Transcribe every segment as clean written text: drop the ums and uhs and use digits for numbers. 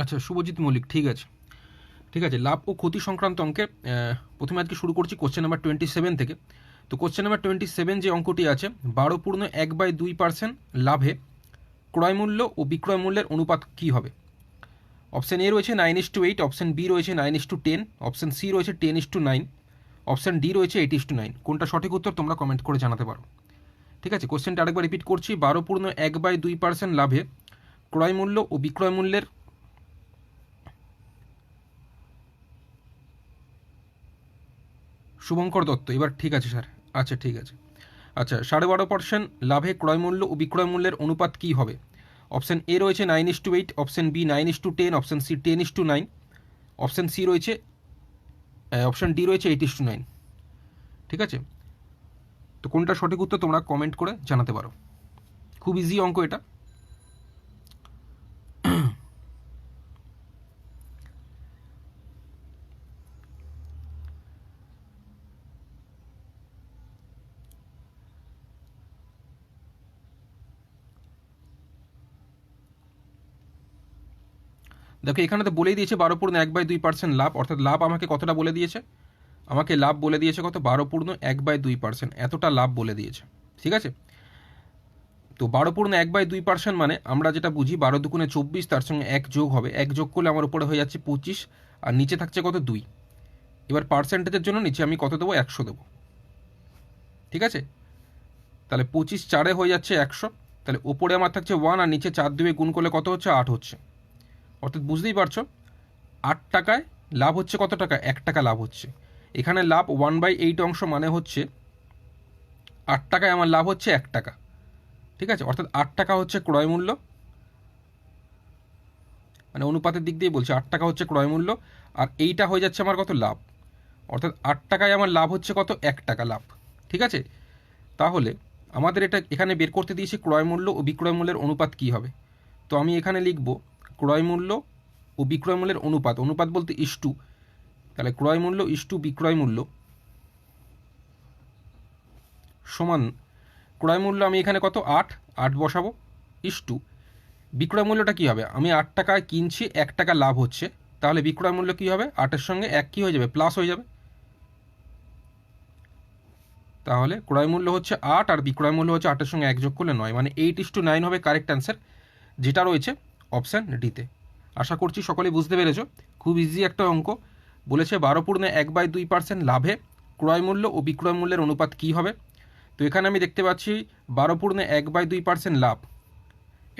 আচ্ছা, শুভজিৎ মল্লিক, ঠিক আছে। ঠিক আছে, লাভ ও ক্ষতি সংক্রান্ত অঙ্কে প্রথমে আজকে শুরু করছি কোশ্চেন নাম্বার 27 থেকে। তো কোশ্চেন নাম্বার 27 যে অঙ্কটি আছে, 12.1/2% লাভে ক্রয় মূল্য ও বিক্রয় মূল্যের অনুপাত কী হবে? অপশান এ রয়েছে 9:8, অপশান বি রয়েছে 9:10, অপশান সি রয়েছে 10:9, অপশান ডি রয়েছে 8:9। কোনটা সঠিক উত্তর তোমরা কমেন্ট করে জানাতে পারো। ঠিক আছে, কোশ্চেনটা আরেকবার রিপিট করছি। 12.1/2% লাভে ক্রয় মূল্য ও বিক্রয় মূল্যের শুভঙ্কর দত্ত, এবার ঠিক আছে স্যার। আচ্ছা ঠিক আছে। আচ্ছা, 12.5% লাভে ক্রয় মূল্য ও বিক্রয় মূল্যের অনুপাত কী হবে? অপশান এ রয়েছে 9:8, option B 9:10, option C 10:9, option C রয়েছে অপশান ডি রয়েছে 8:9। ঠিক আছে, তো কোনটা সঠিক উত্তর তোমরা কমেন্ট করে জানাতে পারো। খুব ইজি অঙ্ক এটা। দেখো এখানে তো বলেই দিয়েছে 12.1/2% লাভ, অর্থাৎ লাভ আমাকে কতটা বলে দিয়েছে? আমাকে লাভ বলে দিয়েছে কত? 12.1/2%, এতটা লাভ বলে দিয়েছে। ঠিক আছে, তো 12.1/2% মানে আমরা যেটা বুঝি 12×2 = 24, তার সঙ্গে 1 যোগ হবে, 1 যোগ করলে আমার উপরে হয়ে যাচ্ছে 25, আর নিচে থাকছে কত? 2। এবার পার্সেন্টেজের জন্য নিচে আমি কত দেবো? 100 দেবো। ঠিক আছে, তাহলে 25 4-এ হয়ে যাচ্ছে 100, তাহলে ওপরে আমার থাকছে 1, আর নিচে 4 দিয়ে গুণ করলে কত হচ্ছে? 8 হচ্ছে। অর্থাৎ বুঝতেই পারছো 8 টাকায় লাভ হচ্ছে কত টাকা? 1 টাকা লাভ হচ্ছে। এখানে লাভ 1/8 অংশ, মানে হচ্ছে 8 টাকায় আমার লাভ হচ্ছে 1 টাকা। ঠিক আছে, অর্থাৎ 8 টাকা হচ্ছে ক্রয় মূল্য, মানে অনুপাতের দিক দিয়ে বলছি 8 টাকা হচ্ছে ক্রয় মূল্য, আর এইটা হয়ে যাচ্ছে আমার কত? লাভ। অর্থাৎ 8 টাকায় আমার লাভ হচ্ছে কত? 1 টাকা লাভ। ঠিক আছে, তাহলে আমাদের এটা এখানে বের করতে দিয়েছি ক্রয় মূল্য ও বিক্রয় মূল্যের অনুপাত কী হবে। তো আমি এখানে লিখব ক্রয় মূল্য ও বিক্রয় মূল্যের অনুপাত, অনুপাত বলতে ইস্টু, তাহলে ক্রয় মূল্য ইস্টু বিক্রয় মূল্য সমান, ক্রয় মূল্য আমি এখানে কত? 8 বসাবো, ইস্টু বিক্রয় মূল্যটা কী হবে? আমি 8 টাকায় কিনছি, 1 টাকা লাভ হচ্ছে, তাহলে বিক্রয় মূল্য কী হবে? 8-এর সঙ্গে 1 কী হয়ে যাবে? প্লাস হয়ে যাবে। তাহলে ক্রয় মূল্য হচ্ছে 8, আর বিক্রয় মূল্য হচ্ছে 8-এর সঙ্গে 1 যোগ করলে 9, মানে 8:9 হবে কারেক্ট অ্যান্সার, যেটা রয়েছে অপশান ডিতে। আশা করছি সকলেই বুঝতে পেরেছো। খুব ইজি একটা অঙ্ক। বলেছে 12.1/2% লাভে ক্রয় মূল্য ও বিক্রয় মূল্যের অনুপাত কী হবে। তো এখানে আমি দেখতে পাচ্ছি 12.1/2% লাভ,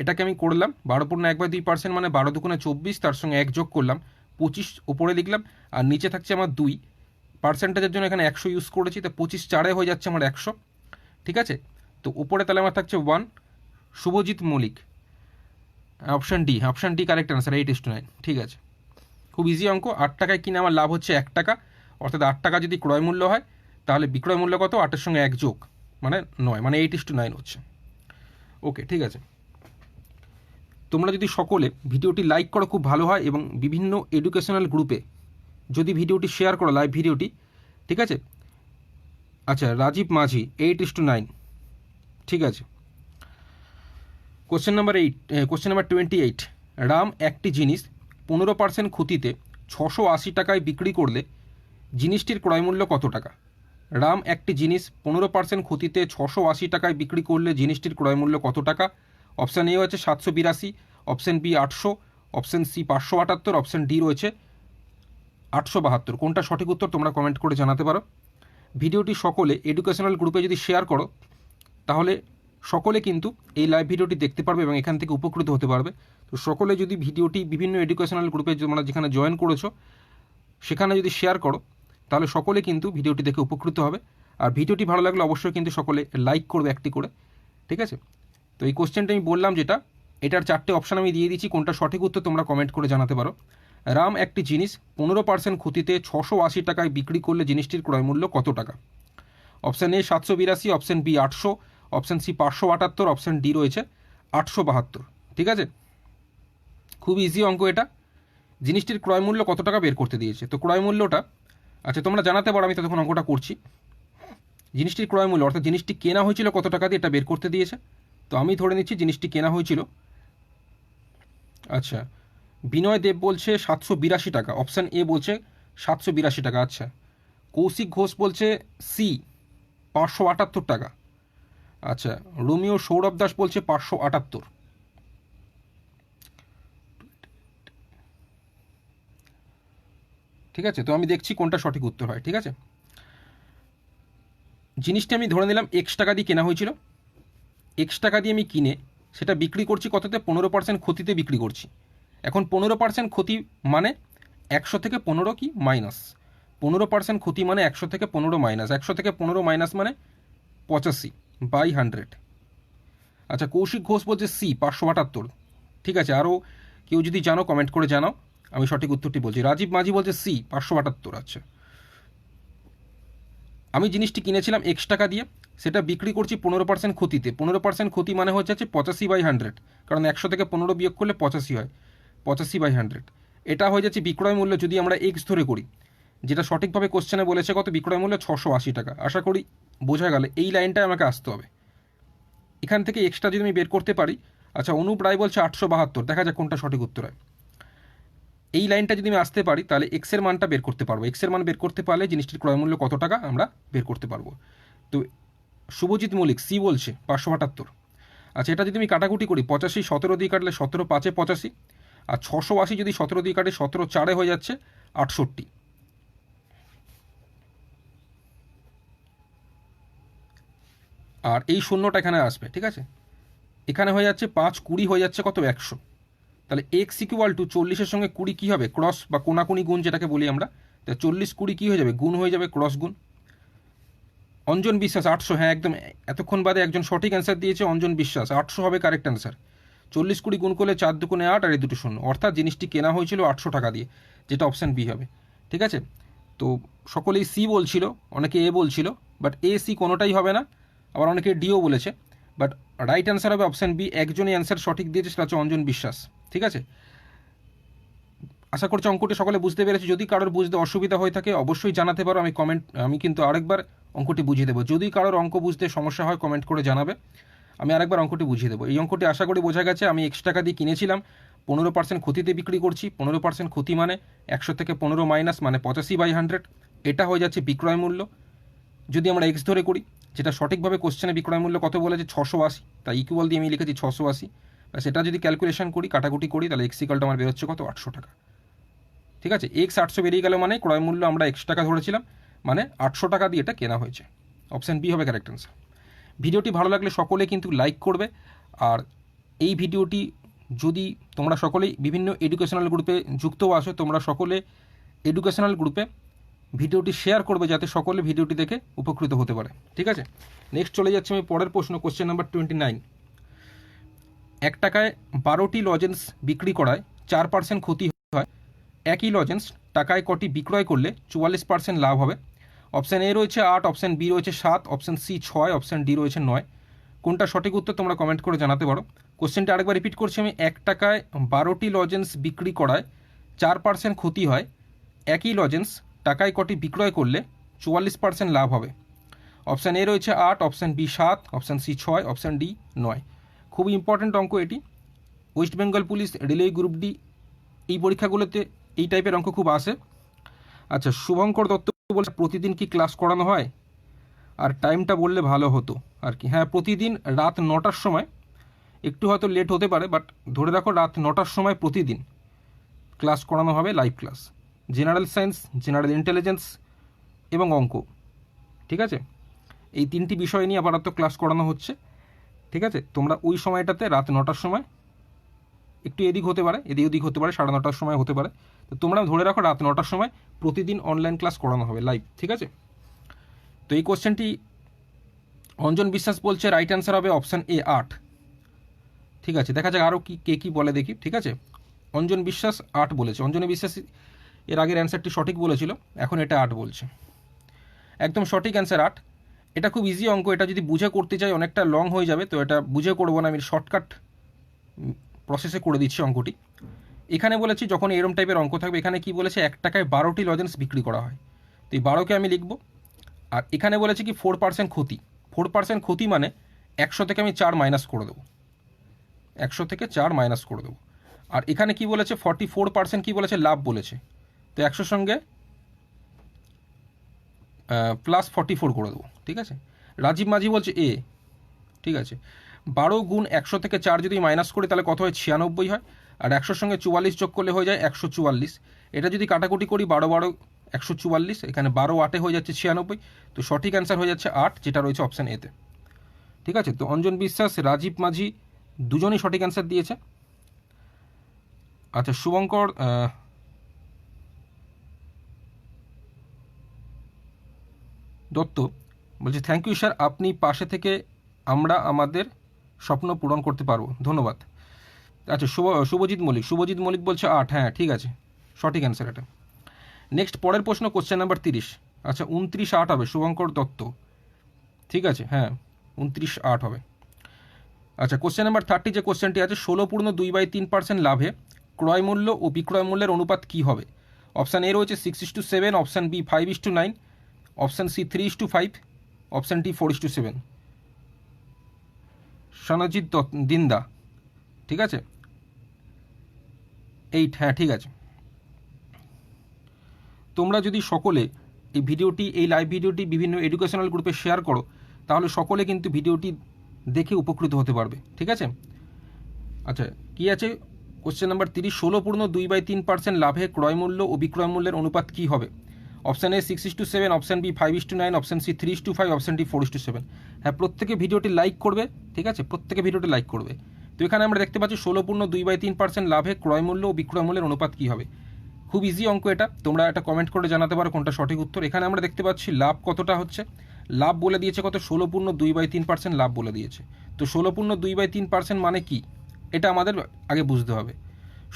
এটাকে আমি করলাম 12.1/2% মানে 12×2 = 24, তার সঙ্গে 1 যোগ করলাম 25, ওপরে লিখলাম, আর নিচে থাকছে আমার 2। পার্সেন্টেজের জন্য এখানে 100 ইউজ করেছি, তো 25 4-এ হয়ে যাচ্ছে আমার 100। ঠিক আছে, তো উপরে তাহলে আমার থাকছে 1। Subhajit Mallick, option D, option D correct answer, 8:9। ঠিক আছে, খুব ইজি অঙ্ক। 8 টাকায় কিনে আমার লাভ হচ্ছে 1 টাকা, অর্থাৎ 8 টাকা যদি ক্রয় মূল্য হয়, তাহলে বিক্রয় মূল্য কত? 8-এর সঙ্গে 1 যোগ, মানে 9, মানে 8:9 হচ্ছে। ওকে, ঠিক আছে। তোমরা যদি সকলে ভিডিওটি লাইক করো খুব ভালো হয়, এবং বিভিন্ন এডুকেশনাল গ্রুপে যদি ভিডিওটি শেয়ার করো, লাইভ ভিডিওটি। ঠিক আছে, আচ্ছা রাজীব মাঝি, 8:9। ঠিক আছে, কোশ্চেন নাম্বার 28। রাম একটি জিনিস 15% ক্ষতিতে 680 টাকায় বিক্রি করলে জিনিসটির ক্রয়মূল্য কত টাকা? রাম একটি জিনিস 15% ক্ষতিতে 680 টাকায় বিক্রি করলে জিনিসটির ক্রয়মূল্য কত টাকা? অপশান এ হচ্ছে 782, option B 800, option C 578, option D রয়েছে 872। কোনটা সঠিক উত্তর তোমরা কমেন্ট করে জানাতে পারো। ভিডিওটি সকলে এডুকেশনাল গ্রুপে যদি শেয়ার করো, তাহলে সকলে কিন্তু এই লাইভ ভিডিওটি দেখতে পারবে এবং এখান থেকে উপকৃত হতে পারবে। তো সকলে যদি ভিডিওটি বিভিন্ন এডুকেশনাল গ্রুপে তোমরা যেখানে জয়েন করেছো সেখানে যদি শেয়ার করো, তাহলে সকলে কিন্তু ভিডিওটি দেখে উপকৃত হবে। আর ভিডিওটি ভালো লাগলে অবশ্যই কিন্তু সকলে লাইক করবে একটি করে। ঠিক আছে, তো এই কোশ্চেনটা আমি বললাম যেটা, এটার 4টে অপশান আমি দিয়ে দিচ্ছি, কোনটা সঠিক উত্তর তোমরা কমেন্ট করে জানাতে পারো। রাম একটি জিনিস 15% ক্ষতিতে 680 টাকায় বিক্রি করলে জিনিসটির ক্রয়মূল্য কত টাকা? Option A 782, option B 800, option C 578, option D রয়েছে 872। ঠিক আছে, খুব ইজি অঙ্ক এটা। জিনিসটির ক্রয়মূল্য কত টাকা বের করতে দিয়েছে, তো ক্রয়মূল্যটা, আচ্ছা তোমরা জানাতে পারো, আমি ততক্ষণ অঙ্কটা করছি। জিনিসটির ক্রয়মূল্য অর্থাৎ জিনিসটি কেনা হয়েছিল কত টাকা দিয়ে, এটা বের করতে দিয়েছে। তো আমি ধরে নিচ্ছি জিনিসটি কেনা হয়েছিল, আচ্ছা বিনয় দেব বলছে 782 টাকা, অপশান এ বলছে 782 টাকা। আচ্ছা, কৌশিক ঘোষ বলছে সি 578 টাকা। আচ্ছা, রোমিও সৌরভ দাস বলছে 578। ঠিক আছে, তো আমি দেখছি কোনটা সঠিক উত্তর হয়। ঠিক আছে, জিনিসটা আমি ধরে নিলাম এক্স টাকা দিয়ে কেনা হয়েছিল, এক্স টাকা দিয়ে আমি কিনে সেটা বিক্রি করছি কততে, 15% ক্ষতিতে বিক্রি করছি। এখন 15% ক্ষতি মানে 100 থেকে 15 কি মাইনাস, 15% ক্ষতি মানে 100 থেকে 15 মাইনাস, 100 থেকে 15 মাইনাস মানে 85/100। আচ্ছা, কৌশিক ঘোষ বলছে সি 578। ঠিক আছে, আরও কেউ যদি জানো কমেন্ট করে জানাও, আমি সঠিক উত্তরটি বলছি। রাজীব মাঝি বলছে সি 578। আচ্ছা, আমি জিনিসটি কিনেছিলাম এক্স টাকা দিয়ে, সেটা বিক্রি করছি 15% ক্ষতিতে। 15% ক্ষতি মানে হচ্ছে 85/100, কারণ 100 থেকে 15 বিয়োগ করলে 85 হয়, 85/100। এটা হয়ে যাচ্ছে বিক্রয় মূল্য যদি আমরা এক্স ধরে করি, যেটা সঠিকভাবে কোশ্চেনে বলেছে কত, বিক্রয় মূল্য 680 টাকা। আশা করি বোঝা গেলে, এই লাইনটায় আমাকে আসতে হবে। এখান থেকে এক্সট্রা যদি আমি বের করতে পারি। আচ্ছা, অনুপ রায় বলছে 872, দেখা যাক কোনটা সঠিক উত্তর হয়। এই লাইনটা যদি আমি আসতে পারি তাহলে এক্সের মানটা বের করতে পারবো, এক্সের মান বের করতে পারলে জিনিসটির ক্রয়মূল্য কত টাকা আমরা বের করতে পারবো। তো শুভজিৎ মল্লিক সি বলছে 578। আচ্ছা, এটা যদি আমি কাটাকুটি করি, 85 17 দিয়ে কাটলে 17 5 85, আর 680 যদি 17 দিয়ে কাটে 17 4 হয়ে যাচ্ছে 68। আর এই শূন্যটা এখানে আসবে। ঠিক আছে, এখানে হয়ে যাচ্ছে 5 20 হয়ে যাচ্ছে কত, 100। তাহলে এক্স ইকুয়াল টু 40-এর সঙ্গে 20 কী হবে, ক্রস বা কোনাকুনি গুণ যেটাকে বলি আমরা। তা 40 20 কী হয়ে যাবে, গুণ হয়ে যাবে, ক্রস গুণ। অঞ্জন বিশ্বাস 800, হ্যাঁ একদম, এতক্ষণ বাদে একজন সঠিক অ্যান্সার দিয়েছে অঞ্জন বিশ্বাস, 800 হবে কারেক্ট অ্যান্সার। 40 20 গুণ করলে 4 2 8 আর এই দুটো শূন্য, অর্থাৎ জিনিসটি কেনা হয়েছিল 800 টাকা দিয়ে, যেটা অপশান বি হবে। ঠিক আছে, তো সকলেই সি বলছিল, অনেকে এ বলছিল, বাট এ সি কোনোটাই হবে না, আবার অনেকে ডিও বলেছে, বাট রাইট অ্যান্সার হবে অপশান বি। একজনই অ্যান্সার সঠিক দিয়েছে, সেটা হচ্ছে অঞ্জন বিশ্বাস। ঠিক আছে, আশা করছি অঙ্কটি সকলে বুঝতে পেরেছি। যদি কারোর বুঝতে অসুবিধা হয়ে থাকে অবশ্যই জানাতে পারো, আমি কিন্তু আরেকবার অঙ্কটি বুঝিয়ে দেবো। যদি কারোর অঙ্ক বুঝতে সমস্যা হয় কমেন্ট করে জানাবে, আমি আরেকবার অঙ্কটি বুঝিয়ে দেবো। এই অঙ্কটি আশা করি বোঝা গেছে। আমি এক্স টাকা দিয়ে কিনেছিলাম, 15% ক্ষতিতে বিক্রি করছি। 15% ক্ষতি মানে 100 থেকে 15 মাইনাস মানে 85/100, এটা হয়ে যাচ্ছে বিক্রয় মূল্য। যদি আমরা এক্স ধরে করি, যেটা সঠিকভাবে কোশ্চেনে বিক্রয় মূল্য কত বলেছে 680, তাই ইকুয়াল দিয়ে আমি লিখেছি 680। সেটা যদি ক্যালকুলেশন করি, কাটাকুটি করি, তাহলে এক্স ইকালটা আমার বেরোচ্ছে কত, 800 টাকা। ঠিক আছে, এক্স 800 বেরিয়ে গেল মানে ক্রয় মূল্য আমরা এক্স টাকা ধরেছিলাম, মানে 800 টাকা দিয়ে এটা কেনা হয়েছে। অপশান বি হবে কারেক্ট অ্যান্সার। ভিডিওটি ভালো লাগলে সকলে কিন্তু লাইক করবে, আর এই ভিডিওটি যদি তোমরা সকলেই বিভিন্ন এডুকেশনাল গ্রুপে যুক্তও আসো, তোমরা সকলে এডুকেশনাল গ্রুপে ভিডিওটি শেয়ার করবে, যাতে সকলে ভিডিওটি দেখে উপকৃত হতে পারে। ঠিক আছে, নেক্সট চলে যাচ্ছি আমি পরের প্রশ্ন, কোশ্চেন নাম্বার 29। 1 টাকায় 12টি লজেন্স বিক্রি করায় 4% ক্ষতি হয়, একই লজেন্স টাকায় কটি বিক্রয় করলে 44% লাভ হবে। অপশান এ রয়েছে 8, অপশান বি রয়েছে 7, অপশান সি 6, অপশান ডি রয়েছে 9। কোনটা সঠিক উত্তর তোমরা কমেন্ট করে জানাতে পারো। কোশ্চেনটা আরেকবার রিপিট করছি আমি। 1 টাকায় 12টি লজেন্স বিক্রি করায় 4% ক্ষতি হয়, একই লজেন্স টাকায় কটি বিক্রয় করলে 44% লাভ হবে। অপশান এ রয়েছে 8, option B 7, option C 6, option D 9। খুবই ইম্পর্ট্যান্ট অঙ্ক এটি। West Bengal police railway group D এই পরীক্ষাগুলোতে এই টাইপের অঙ্ক খুব আসে। আচ্ছা, শুভঙ্কর দত্ত বলছে প্রতিদিন কি ক্লাস করানো হয়, আর টাইমটা বললে ভালো হতো আর কি। হ্যাঁ, প্রতিদিন রাত 9টার সময়, একটু হয়তো লেট হতে পারে, বাট ধরে রাখো রাত 9টার সময় প্রতিদিন ক্লাস করানো হবে, live class. General science, general intelligence এবং অঙ্ক। ঠিক আছে, এই 3টি বিষয় নিয়ে আপাতত ক্লাস করানো হচ্ছে। ঠিক আছে, তোমরা ওই সময়টাতে রাত 9টার সময়, একটু এদিক হতে পারে, এদিক ওদিক হতে পারে, 9:30টার সময় হতে পারে, তো তোমরা ধরে রাখো রাত 9টার সময় প্রতিদিন অনলাইন ক্লাস করানো হবে লাইভ। ঠিক আছে, তো এই কোশ্চেনটি অঞ্জন বিশ্বাস বলছে রাইট অ্যান্সার হবে অপশান এ 8। ঠিক আছে, দেখা যাক আরও কে কী বলে দেখি। ঠিক আছে, অঞ্জন বিশ্বাস 8 বলেছে। অঞ্জন বিশ্বাস এর আগের অ্যান্সারটি সঠিক বলেছিল, এখন এটা 8 বলছে। একদম সঠিক অ্যান্সার 8। এটা খুব ইজি অঙ্ক, এটা যদি বুঝে করতে চাই অনেকটা লং হয়ে যাবে, তো এটা বুঝে করবো না, আমি শর্টকাট প্রসেসে করে দিচ্ছি অঙ্কটি। এখানে বলেছি যখন এরম টাইপের অঙ্ক থাকবে, এখানে কি বলেছে 1 টাকায় 12টি লজেন্স বিক্রি করা হয়, তো এই 12কে আমি লিখব। আর এখানে বলেছে কি 4% ক্ষতি, 4% ক্ষতি মানে 100 থেকে আমি 4 মাইনাস করে দেবো, 100 থেকে 4 মাইনাস করে দেবো। আর এখানে কি বলেছে 44% কি বলেছে, লাভ বলেছে। তো 100 সঙ্গে +44 করে দেবো, ঠিক আছে। রাজীব মাঝি বলছে এ, ঠিক আছে। 12 গুণ 100 থেকে 4 যদি মাইনাস করি তাহলে কত হয়, 96 হয়। আর 100 সঙ্গে 44 যোগ করলে হয়ে যায় 144। এটা যদি কাটাকুটি করি 12 12 144, এখানে 12 8 হয়ে যাচ্ছে 96। তো সঠিক অ্যান্সার হয়ে যাচ্ছে 8, যেটা রয়েছে অপশান এতে, ঠিক আছে। তো অঞ্জন বিশ্বাস, রাজীব মাঝি দুজনই সঠিক অ্যান্সার দিয়েছে। আচ্ছা, শুভঙ্কর দত্ত বলছে থ্যাংক ইউ স্যার, আপনি পাশে থেকে আমরা আমাদের স্বপ্ন পূরণ করতে পারবো, ধন্যবাদ। আচ্ছা, শুভজিৎ মল্লিক বলছে 8, হ্যাঁ ঠিক আছে, সঠিক অ্যান্সার এটা। নেক্সট পরের প্রশ্ন, কোশ্চেন নাম্বার 30। আচ্ছা, 29 8 হবে শুভঙ্কর দত্ত, ঠিক আছে, হ্যাঁ 29 8 হবে। আচ্ছা, কোশ্চেন নাম্বার 30 যে কোশ্চেনটি আছে, 16.2/3% লাভে ক্রয় মূল্য ও বিক্রয় মূল্যের অনুপাত কী হবে? অপশান এ রয়েছে 6:7, option B 5:9, option C 3:5, option D 4:7। Sanjit Dinda, ঠিক আছে, 8, হ্যাঁ ঠিক আছে। তোমরা যদি সকলে এই ভিডিওটি, এই লাইভ ভিডিওটি বিভিন্ন এডুকেশনাল গ্রুপে শেয়ার করো, তাহলে সকলে কিন্তু ভিডিওটি দেখে উপকৃত হতে পারবে, ঠিক আছে। আচ্ছা, কি আছে কোশ্চেন নাম্বার 30, 16.2/3% লাভে ক্রয় মূল্য ও বিক্রয় মূল্যের অনুপাত কী হবে? Option A 6:7, option B 5:9, option C 3:5, option D 4:7। হ্যাঁ, প্রত্যেকে ভিডিওটি লাইক করবে, ঠিক আছে, প্রত্যেকে ভিডিওটি লাইক করবে। তো এখানে আমরা দেখতে পাচ্ছি 16.2/3% লাভে ক্রয় মূল্য ও বিক্রয় মূল্যের অনুপাত কী হবে। খুব ইজি অঙ্ক এটা, তোমরা এটা কমেন্ট করে জানাতে পারো কোনটা সঠিক উত্তর। এখানে আমরা দেখতে পাচ্ছি লাভ কতটা হচ্ছে, লাভ বলে দিয়েছে কত, 16.2/3% লাভ বলে দিয়েছে। তো 16.2/3% মানে কি, এটা আমাদের আগে বুঝতে হবে।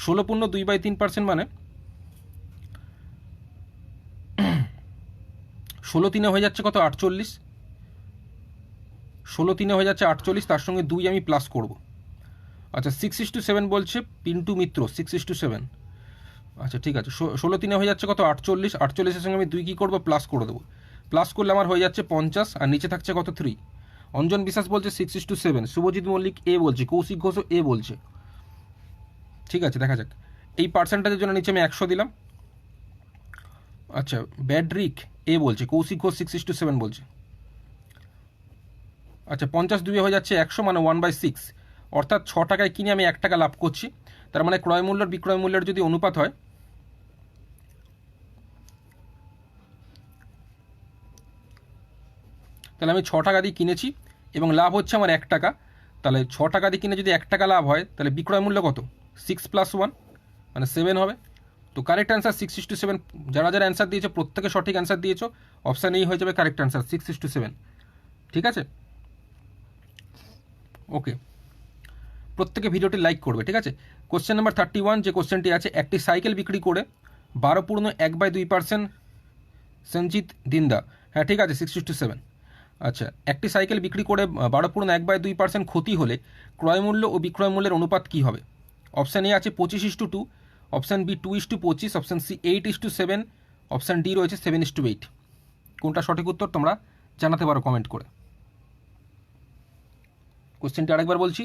16.2/3% মানে 16 3 হয়ে যাচ্ছে কত, 48। 16 3 হয়ে যাচ্ছে 48, তার সঙ্গে 2 আমি প্লাস করব। আচ্ছা, 6:7 বলছে পিন্টু মিত্র, 6:7। আচ্ছা ঠিক আছে, 16 3 হয়ে যাচ্ছে কত, 48। 48-এর সঙ্গে আমি 2 কী করবো, প্লাস করে দেবো। প্লাস করলে আমার হয়ে যাচ্ছে 50, আর নিচে থাকছে কত, 3। অঞ্জন বিশ্বাস বলছে 6:7, শুভজিৎ মল্লিক এ বলছে, কৌশিক ঘোষও এ বলছে, ঠিক আছে, দেখা যাক। এই পার্সেন্টেজের জন্য নিচে আমি 100 দিলাম। আচ্ছা, ব্যাডরিক এ বলছে, কৌশিক ঘোষ 6:7 বলছে। আচ্ছা, 50 2 হয়ে যাচ্ছে 100, মানে 1/6, অর্থাৎ 6 টাকায় কিনে আমি 1 টাকা লাভ করছি। তার মানে ক্রয় মূল্যের বিক্রয় মূল্যের যদি অনুপাত হয়, তাহলে আমি 6 টাকা দিয়ে কিনেছি এবং লাভ হচ্ছে আমার 1 টাকা। তাহলে 6 টাকা দিয়ে কিনে যদি 1 টাকা লাভ হয়, তাহলে বিক্রয় মূল্য কত, 6 + 1 মানে 7 হবে। তো কারেক্ট অ্যান্সার 6:7। যারা যারা অ্যান্সার দিয়েছো প্রত্যেকে সঠিক অ্যান্সার দিয়েছো, অপশান এই হয়ে যাবে কারেক্ট অ্যান্সার, 6:7, ঠিক আছে। ওকে, প্রত্যেকে ভিডিওটি লাইক করবে, ঠিক আছে। কোশ্চেন নাম্বার 31 যে কোশ্চেনটি আছে, একটি সাইকেল বিক্রি করে 12.1/2% সঞ্জিত দিন্দা, হ্যাঁ ঠিক আছে, 6:7। আচ্ছা, একটি সাইকেল বিক্রি করে 12.1/2% ক্ষতি হলে ক্রয়মূল্য ও বিক্রয় মূল্যের অনুপাত কী হবে? অপশান এ আছে 25:2, option B 2:25, option C 8:7, option D রয়েছে 7:8। কোনটা সঠিক উত্তর তোমরা জানাতে পারো কমেন্ট করে। কোশ্চেনটি আরেকবার বলছি,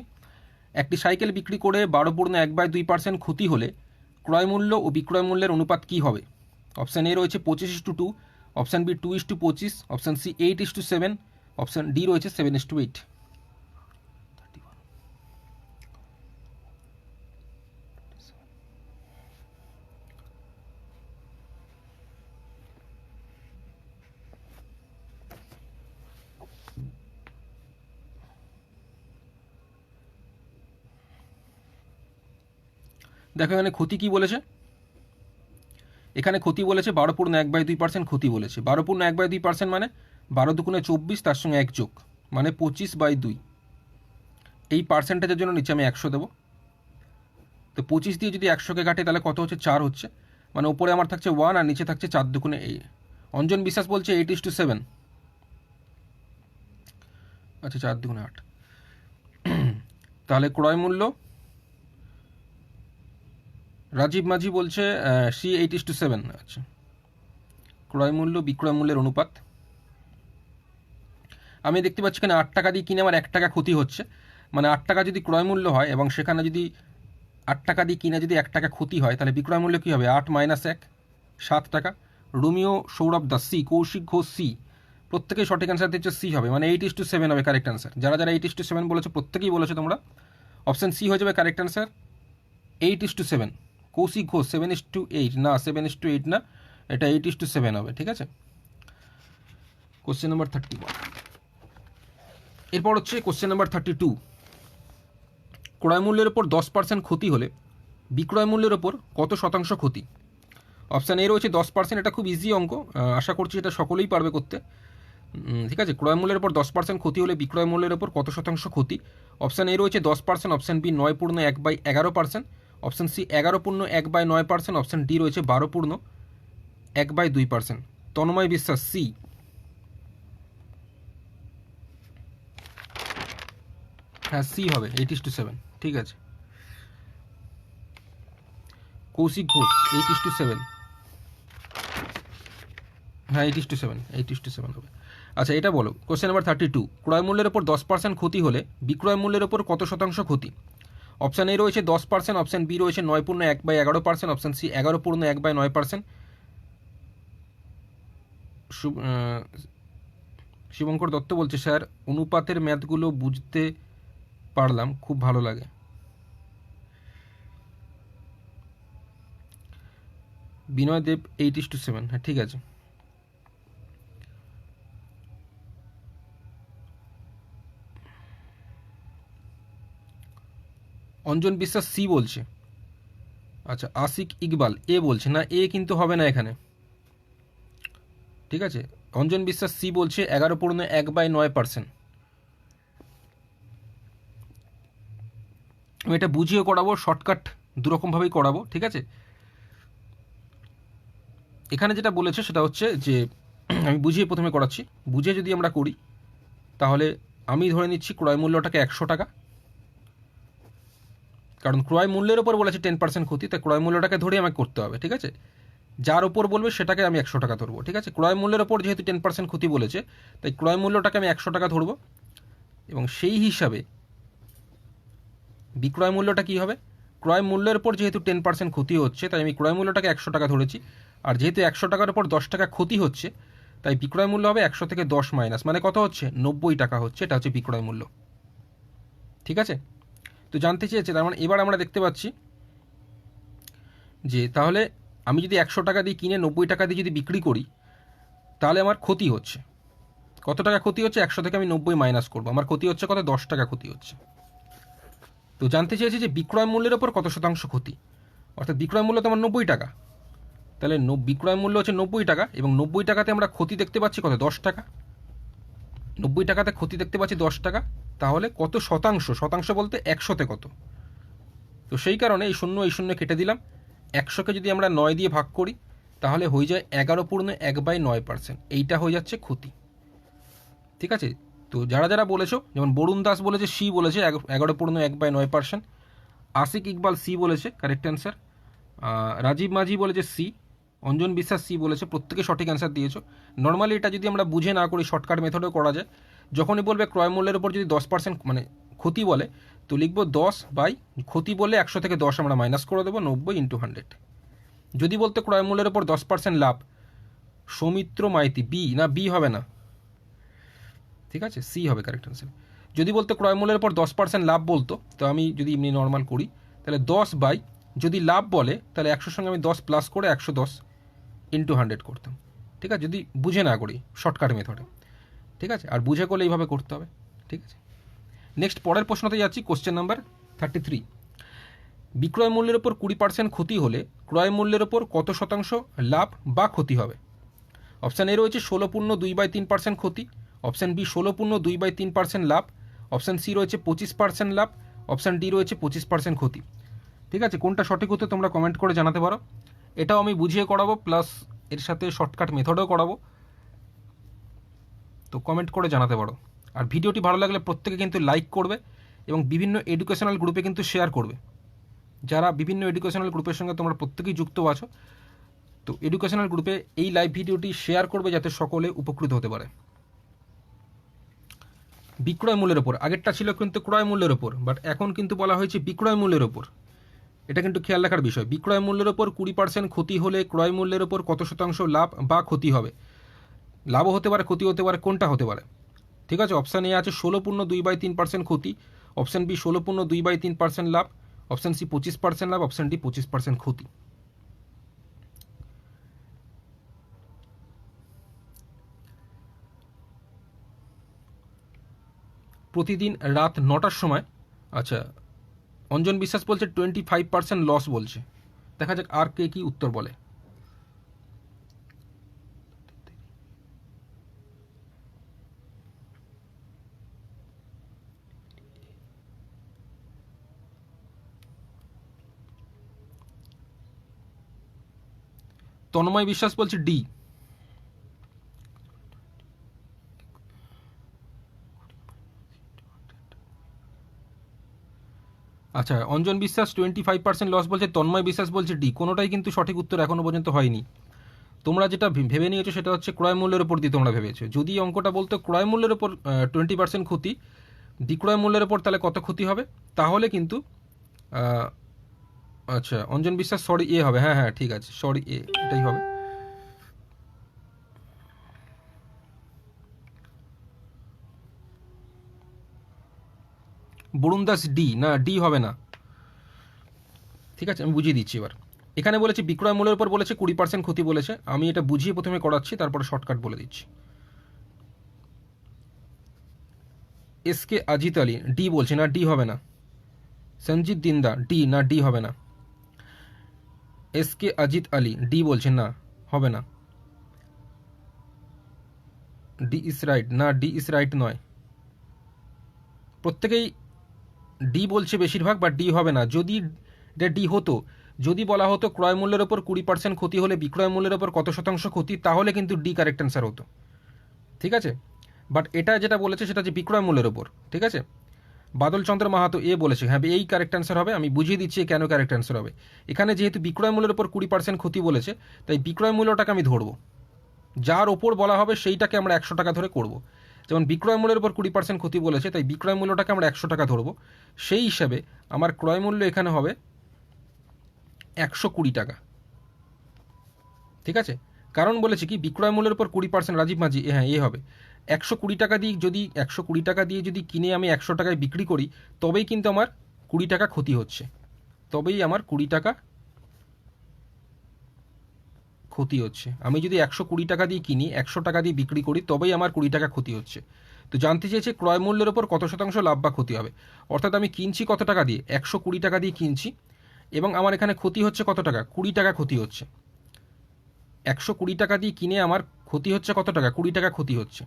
একটি সাইকেল বিক্রি করে 12.1/2% ক্ষতি হলে ক্রয়মূল্য ও বিক্রয় মূল্যের অনুপাত কী হবে? অপশান এ রয়েছে 25:2, option B 2:25, option C 8:7, option D রয়েছে 7:8। দেখো এখানে ক্ষতি কি বলেছে, এখানে ক্ষতি বলেছে 12.1/2% ক্ষতি বলেছে। 12.1/2% মানে 12 দুগুণে 24, তার সঙ্গে 1 যোগ, মানে 25/2। এই পার্সেন্টেজের জন্য নিচে আমি 100 দেবো। তো 25 দিয়ে যদি 100কে কাটে তাহলে কত হচ্ছে, 4 হচ্ছে, মানে উপরে আমার থাকছে 1 আর নিচে থাকছে 4 দুগুণে 8। অঞ্জন বিশ্বাস বলছে 8:7। আচ্ছা, 4 দুগুণে 8। তাহলে ক্রয় মূল্য, রাজীব মাঝি বলছে সি 8:7। আচ্ছা, ক্রয় মূল্য বিক্রয় মূল্যের অনুপাত আমি দেখতে পাচ্ছি এখানে 8 টাকা দিয়ে কিনে আমার 1 টাকা ক্ষতি হচ্ছে, মানে 8 টাকা যদি ক্রয় মূল্য হয় এবং সেখানে যদি 8 টাকা দিয়ে কিনে যদি 1 টাকা ক্ষতি হয় তাহলে বিক্রয় মূল্য কী হবে? 8 মাইনাস 1, 7 টাকা। Romeo Sourav Das C, Koushik Ghosh C, প্রত্যেকেই সঠিক অ্যান্সার দিচ্ছে সি হবে, মানে 8:7 হবে কারেক্ট অ্যান্সার। যারা যারা 8:7 বলেছো প্রত্যেকেই বলেছো তোমরা, অপশান সি হয়ে যাবে কারেক্ট অ্যান্সার, 8:7। কৌশিক ঘোষ 7:8 না, 7:8 না, এটা 8:7 হবে, ঠিক আছে। Question number 31। এরপর হচ্ছে কোশ্চেন নাম্বার 32। ক্রয় মূল্যের ওপর 10% ক্ষতি হলে বিক্রয় মূল্যের ওপর কত শতাংশ ক্ষতি? অপশান এ রয়েছে 10%, এটা খুব ইজি অঙ্ক, আশা করছি এটা সকলেই পারবে করতে, ঠিক আছে। ক্রয় মূল্যের ওপর 10% ক্ষতি হলে বিক্রয় মূল্যের ওপর কত শতাংশ ক্ষতি? অপশান এ রয়েছে 10%, option B 9/1/11%, option C 11/1/9%, option D রয়েছে 12/1/2%। তন্ময় বিশ্বাস সি। হ্যাঁ সি হবে, 8:7, ঠিক আছে। কৌশিক ঘোষ 8:7, হ্যাঁ 8:7 হবে। আচ্ছা এটা বলো, কোশ্চেন নাম্বার 32। ক্রয় মূল্যের ওপর 10% ক্ষতি হলে বিক্রয় মূল্যের ওপর কত শতাংশ ক্ষতি? অপশান এ রয়েছে 10%, অপশান বি রয়েছে 9/1/11%, অপশান সি 11/1/9%। শিবঙ্কর দত্ত বলছে স্যার অনুপাতের ম্যাথগুলো বুঝতে পারলাম, খুব ভালো লাগে। বিনয় দেব 8:7, হ্যাঁ ঠিক আছে। অঞ্জন বিশ্বাস সি বলছে। আচ্ছা আশিক ইকবাল এ বলছে, না এ কিন্তু হবে না এখানে, ঠিক আছে। অঞ্জন বিশ্বাস সি বলছে 11/1/9%। আমি এটা বুঝিয়ে করাবো, শর্টকাট দুরকমভাবেই করাবো, ঠিক আছে। এখানে যেটা বলেছে সেটা হচ্ছে যে আমি বুঝিয়ে প্রথমে করাচ্ছি। বুঝে যদি আমরা করি তাহলে আমি ধরে নিচ্ছি ক্রয় মূল্যটাকে 100 টাকা, কারণ ক্রয় মূল্যের ওপর বলেছে 10% ক্ষতি, তাই ক্রয় মূল্যটাকে ধরে আমাকে করতে হবে, ঠিক আছে। যার ওপর বলবে সেটাকে আমি 100 টাকা ধরবো, ঠিক আছে। ক্রয় মূল্যের ওপর যেহেতু 10% ক্ষতি বলেছে তাই ক্রয় মূল্যটাকে আমি 100 টাকা ধরবো, এবং সেই হিসাবে বিক্রয় মূল্যটা কী হবে? ক্রয় মূল্যের ওপর যেহেতু 10% ক্ষতি হচ্ছে তাই আমি ক্রয় মূল্যটাকে 100 টাকা ধরেছি, আর যেহেতু 100 টাকার ওপর 10 টাকা ক্ষতি হচ্ছে তাই বিক্রয় মূল্য হবে 100 থেকে 10 মাইনাস, মানে কত হচ্ছে? 90 টাকা হচ্ছে, এটা হচ্ছে বিক্রয় মূল্য, ঠিক আছে। তো জানতে চেয়েছে, তার মানে এবার আমরা দেখতে পাচ্ছি যে তাহলে আমি যদি 100 টাকা দিয়ে কিনে 90 টাকা দিয়ে যদি বিক্রি করি তাহলে আমার ক্ষতি হচ্ছে কত টাকা? ক্ষতি হচ্ছে 100 থেকে আমি 90 মাইনাস করবো, আমার ক্ষতি হচ্ছে কত? 10 টাকা ক্ষতি হচ্ছে। তো জানতে চেয়েছি যে বিক্রয় মূল্যের ওপর কত শতাংশ ক্ষতি, অর্থাৎ বিক্রয় মূল্য তো আমার 90 টাকা, তাহলে বিক্রয় মূল্য হচ্ছে 90 টাকা, এবং 90 টাকাতে আমরা ক্ষতি দেখতে পাচ্ছি কত? 10 টাকা। 90 টাকাতে ক্ষতি দেখতে পাচ্ছি 10 টাকা, তাহলে কত শতাংশ? শতাংশ বলতে 100তে কত? তো সেই কারণে এই শূন্য কেটে দিলাম। 100কে যদি আমরা 9 দিয়ে ভাগ করি তাহলে হয়ে যায় 11/1/9%, এইটা হয়ে যাচ্ছে ক্ষতি, ঠিক আছে। তো যারা যারা বলেছো, যেমন বরুণ দাস বলেছে সি বলেছে 11/1/9%, আশিক ইকবাল সি বলেছে কারেক্ট অ্যান্সার, রাজীব মাঝি বলেছে সি, অঞ্জন বিশ্বাস সি বলেছে, প্রত্যেকে সঠিক অ্যান্সার দিয়েছো। নর্মালি এটা যদি আমরা বুঝে না করি শর্টকাট মেথডেও করা যায়। যখনই বলবে ক্রয় মূল্যের উপর যদি 10% মানে ক্ষতি বলে তো লিখবো 10 বাই ক্ষতি বলে 100 থেকে 10 আমরা মাইনাস করে দেবো, 90 × 100। যদি বলতে ক্রয় মূল্যের উপর 10% লাভ, সৌমিত্র মাইতি বি, না বি হবে না, ঠিক আছে সি হবে কারেক্ট অ্যান্সার। যদি বলতে ক্রয় মূল্যের উপর 10% লাভ বলতো, তো আমি যদি এমনি নর্মাল করি তাহলে 10 বাই, যদি লাভ বলে তাহলে 100 সঙ্গে আমি 10 প্লাস করে 110 × 100 করতাম, ঠিক আছে, যদি বুঝে না করি শর্টকাট মেথডে, ঠিক আছে। আর বুঝে করলে এইভাবে করতে হবে, ঠিক আছে। নেক্সট পরের প্রশ্নতে যাচ্ছি, কোশ্চেন নাম্বার 33। বিক্রয় মূল্যের ওপর 20% ক্ষতি হলে ক্রয় মূল্যের ওপর কত শতাংশ লাভ বা ক্ষতি হবে? অপশান এ রয়েছে 16.2/3% ক্ষতি, অপশান বি 16.2/3% লাভ, অপশান সি রয়েছে 25% লাভ, অপশান ডি রয়েছে 25% ক্ষতি, ঠিক আছে। কোনটা সঠিক হতে তোমরা কমেন্ট করে জানাতে পারো। এটাও আমি বুঝিয়ে করাবো, প্লাস এর সাথে শর্টকাট মেথডও করাবো, তো কমেন্ট করে জানাতে পারো। আর ভিডিওটি ভালো লাগলে প্রত্যেকে কিন্তু লাইক করবে এবং বিভিন্ন এডুকেশনাল গ্রুপে কিন্তু শেয়ার করবে। যারা বিভিন্ন এডুকেশনাল গ্রুপের সঙ্গে তোমরা প্রত্যেকেই যুক্ত আছো, তো এডুকেশনাল গ্রুপে এই লাইভ ভিডিওটি শেয়ার করবে যাতে সকলে উপকৃত হতে পারে। বিক্রয় মূল্যের ওপর, আগেরটা ছিল কিন্তু ক্রয় মূল্যের ওপর, বাট এখন কিন্তু বলা হয়েছে বিক্রয় মূল্যের ওপর। এটা কিন্তু খেয়াল রাখার বিষয়। বিক্রয় মূল্যের ওপর 20% ক্ষতি হলে ক্রয় মূল্যের ওপর কত শতাংশ লাভ বা ক্ষতি হবে? লাভও হতে পারে, ক্ষতি হতে পারে, কোনটা হতে পারে? ঠিক আছে, অপশান এ আছে 16.2/3% ক্ষতি, অপশান বি 16.2/3% লাভ, অপশান সি 25% লাভ, অপশান ডি 25% ক্ষতি। প্রতিদিন রাত 9টার সময়, আচ্ছা অঞ্জন বিশ্বাস বলছে 25% লস বলছে। দেখা যাক আর কে কি উত্তর বলে। তন্ময় বিশ্বাস বলছে ডি। আচ্ছা, অঞ্জন বিশ্বাস 25% লস বলছে, তন্ময় বিশ্বাস বলছে ডি। কোনোটাই কিন্তু সঠিক উত্তর এখনো পর্যন্ত হয়নি। তোমরা যেটা ভেবে নিয়েছো সেটা হচ্ছে ক্রয় মূল্যের উপর দিয়ে তোমরা ভেবেছো। যদি অঙ্কটা বলতো ক্রয় মূল্যের উপর 20% ক্ষতি, বিক্রয় মূল্যের উপর তাহলে কত ক্ষতি হবে, তাহলে কিন্তু আচ্ছা অঞ্জন বিশ্বাস সরি এ হবে। হ্যাঁ হ্যাঁ ঠিক আছে, সরি এ, এটাই হবে। বরুণ দাস ডি, না ডি হবে না। ঠিক আছে, আমি বুঝিয়ে দিচ্ছি এবার। এখানে বলেছে বিক্রয় মূল্যের উপর বলেছে 20% ক্ষতি বলেছে, আমি এটা বুঝিয়ে প্রথমে করাচ্ছি, তারপরে শর্টকাট বলে দিচ্ছি। S K Ajit Ali D বলছে, না ডি হবে না। সঞ্জিত দিন্দা ডি, না ডি হবে না। S K Ajit Ali D বলছেন, না হবে না। ডি ইজ রাইট, না ডি ইজ রাইট নয়। প্রত্যেকেই ডি বলছে বেশিরভাগ, বা ডি হবে না। যদি এটা ডি হতো, যদি বলা হতো ক্রয় মূল্যের ওপর 20% ক্ষতি হলে বিক্রয় মূল্যের ওপর কত শতাংশ ক্ষতি, তাহলে কিন্তু ডি কারেক্ট অ্যান্সার হতো। ঠিক আছে, বাট এটা যেটা বলেছে সেটা হচ্ছে বিক্রয় মূল্যের ওপর। ঠিক আছে, বাদল চন্দ্র মাহাতো এ বলেছে, হ্যাঁ এই কারেক্ট অ্যান্সার হবে। আমি বুঝিয়ে দিচ্ছি কেন কারেক্ট অ্যান্সার হবে। এখানে যেহেতু বিক্রয় মূল্যের ওপর 20% ক্ষতি বলেছে, তাই বিক্রয় মূল্যটাকে আমি ধরবো, যার ওপর বলা হবে সেইটাকে আমরা 100 টাকা ধরে করব। যেমন বিক্রয় মূল্যের উপর 20% ক্ষতি বলেছে, তাই বিক্রয় মূল্যটাকে আমরা 100 টাকা ধরবো। সেই হিসাবে আমার ক্রয় মূল্য এখানে হবে 120 টাকা। ঠিক আছে, কারণ বলেছে কি বিক্রয় মূল্যের উপর 20%, রাজীব মাঝি হ্যাঁ এ হবে। 120 টাকা দিয়ে যদি 120 টাকা দিয়ে যদি কিনে আমি 100 টাকায় বিক্রি করি, তবেই কিন্তু আমার 20 টাকা ক্ষতি হচ্ছে, তবেই আমার 20 টাকা ক্ষতি হচ্ছে। আমি যদি 120 টাকা দিয়ে কিনি, 100 টাকা দিয়ে বিক্রি করি, তবেই আমার 20 টাকা ক্ষতি হচ্ছে। তো জানতে চেয়েছে ক্রয় মূল্যের ওপর কত শতাংশ লাভ বা ক্ষতি হবে। অর্থাৎ আমি কিনছি কত টাকা দিয়ে, 120 টাকা দিয়ে কিনছি, এবং আমার এখানে ক্ষতি হচ্ছে কত টাকা, 20 টাকা ক্ষতি হচ্ছে। 120 টাকা দিয়ে কিনে আমার ক্ষতি হচ্ছে কত টাকা, 20 টাকা ক্ষতি হচ্ছে।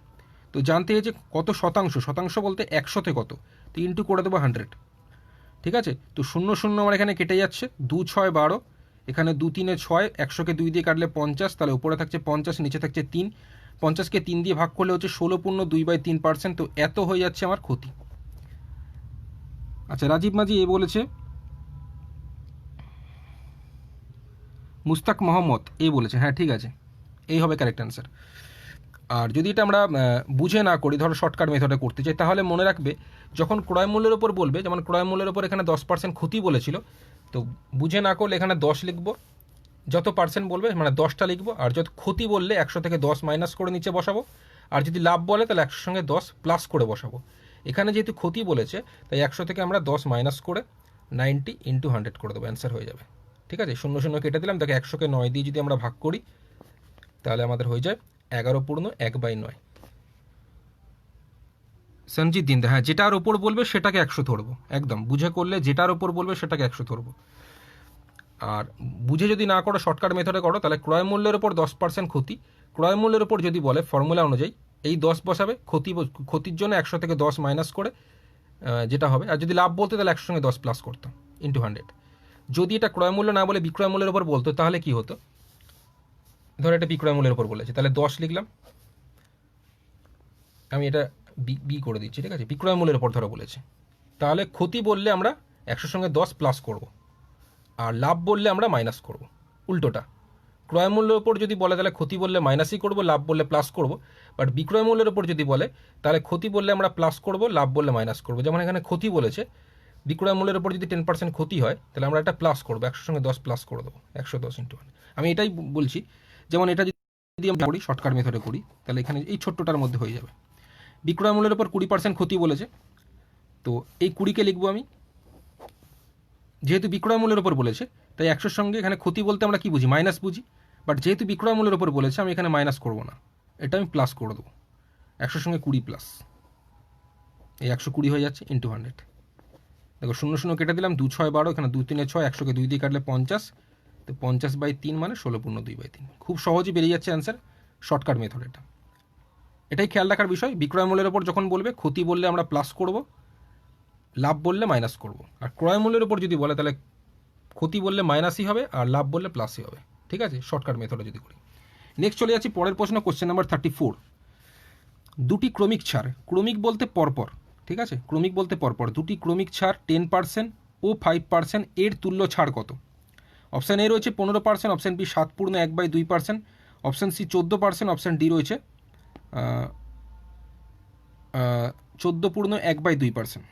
তো জানতে চেয়েছে কত শতাংশ, শতাংশ বলতে 100তে কত, তো ইন্টু করে দেবো 100। ঠিক আছে, তো 0 0 আমার এখানে কেটে যাচ্ছে, 2 6 12, এখানে 2 3 6, 100কে 2 দিয়ে কাটলে 50, তাহলে উপরে থাকছে 50, নিচে থাকছে 3, 50কে 3 দিয়ে ভাগ করলে হচ্ছে 16.2/3%। তো এত হয়ে যাচ্ছে আমার ক্ষতি। আচ্ছা, রাজীব মাঝি এ বলেছে, মুস্তাক মোহাম্মদ এ বলেছে, হ্যাঁ ঠিক আছে, এই হবে কারেক্ট অ্যান্সার। আর যদি এটা আমরা বুঝে না করি, ধরো শর্টকাট মেথডে করতে চাই, তাহলে মনে রাখবে যখন ক্রয় মূল্যের ওপর বলবে, যেমন ক্রয় মূল্যের ওপর এখানে 10% ক্ষতি বলেছিল, তো বুঝে না করলে এখানে 10 লিখবো, যত পার্সেন্ট বলবে মানে 10টা লিখবো, আর যত ক্ষতি বললে 100 থেকে 10 মাইনাস করে নিচে বসাবো, আর যদি লাভ বলে তাহলে 100 সঙ্গে 10 প্লাস করে বসাবো। এখানে যেহেতু ক্ষতি বলেছে, তাই 100 থেকে আমরা 10 মাইনাস করে 90 ইন্টু 100 করে দেবো, অ্যান্সার হয়ে যাবে। ঠিক আছে, 0 0 কেটে দিলাম, দেখো 100কে 9 দিয়ে যদি আমরা ভাগ করি, তাহলে আমাদের হয়ে যায় 11/1/9। সঞ্জিত দিন্দা, হ্যাঁ যেটার ওপর বলবে সেটাকে 100 ধরবো, একদম বুঝে করলে যেটার ওপর বলবে সেটাকে 100 ধরবো। আর বুঝে যদি না করো, শর্টকাট মেথডে করো, তাহলে ক্রয় মূল্যের ওপর 10% ক্ষতি, ক্রয় মূল্যের ওপর যদি বলে ফর্মুলা অনুযায়ী এই 10 বসাবে, ক্ষতির জন্য 100 থেকে 10 মাইনাস করে যেটা হবে। আর যদি লাভ বলতো তাহলে 100 সঙ্গে 10 প্লাস করতো ইন্টু 100। যদি এটা ক্রয় মূল্য না বলে বিক্রয় মূল্যের ওপর বলতো, তাহলে কি হতো, ধরো এটা বিক্রয় মূল্যের ওপর বলেছে, তাহলে 10 লিখলাম, আমি এটা বি করে দিচ্ছি। ঠিক আছে, বিক্রয় মূল্যের ওপর ধরো বলেছে, তাহলে ক্ষতি বললে আমরা 100 সঙ্গে 10 প্লাস করব, আর লাভ বললে আমরা মাইনাস করব, উল্টোটা। ক্রয় মূল্যের ওপর যদি বলে তাহলে ক্ষতি বললে মাইনাসই করব, লাভ বললে প্লাস করব। বাট বিক্রয় মূল্যের ওপর যদি বলে তাহলে ক্ষতি বললে আমরা প্লাস করব, লাভ বললে মাইনাস করব। যেমন এখানে ক্ষতি বলেছে, বিক্রয় মূল্যের উপর যদি 10% ক্ষতি হয় তাহলে আমরা একটা প্লাস করবো, 100 সঙ্গে 10 প্লাস করে দেবো, 110 ইন্টু 100। আমি এটাই বলছি, যেমন এটা যদি আমরা করি শর্টকাট মেথডে করি তাহলে এখানে এই ছোট্টটার মধ্যে হয়ে যাবে। বিক্রয় মূল্যের উপর 20% ক্ষতি বলেছে, তো এই 20কে লিখবো আমি, যেহেতু বিক্রয় মূল্যের উপর বলেছে তাই 100 সঙ্গে এখানে ক্ষতি বলতে আমরা কি বুঝি, মাইনাস বুঝি, বাট যেহেতু বিক্রয় মূল্যের উপর বলেছে আমি এখানে মাইনাস করবো না, এটা আমি প্লাস করে দেবো, 100 সঙ্গে 20 প্লাস, এই 120 হয়ে যাচ্ছে ইন্টু 100। দেখো 0 0 কেটে দিলাম, 2 6 12, এখানে 2 3 6, 100কে 2 দিয়ে কাটলে 50, তো 50/3 মানে 16/2/3। খুব সহজেই বেরিয়ে যাচ্ছে অ্যান্সার, শর্টকাট মেথড এটা। এটাই খেয়াল রাখার বিষয়, বিক্রয় মূল্যের ওপর যখন বলবে ক্ষতি বললে আমরা প্লাস করব, লাভ বললে মাইনাস করব, আর ক্রয় মূল্যের ওপর যদি বলে তাহলে ক্ষতি বললে মাইনাসই হবে আর লাভ বললে প্লাসই হবে। ঠিক আছে, শর্টকাট মেথডে যদি করি। নেক্সট চলে যাচ্ছি পরের প্রশ্ন, কোশ্চেন নাম্বার 34। দুটি ক্রমিক ছাড়, ক্রমিক বলতে পরপর, ঠিক আছে, ক্রমিক বলতে পরপর, দুটি ক্রমিক ছাড় 10% ও 5%, এর তুল্য ছাড় কত? অপশান এ রয়েছে 15%, option B 7/1/2%, option C 14%, option D রয়েছে 14/1/2%।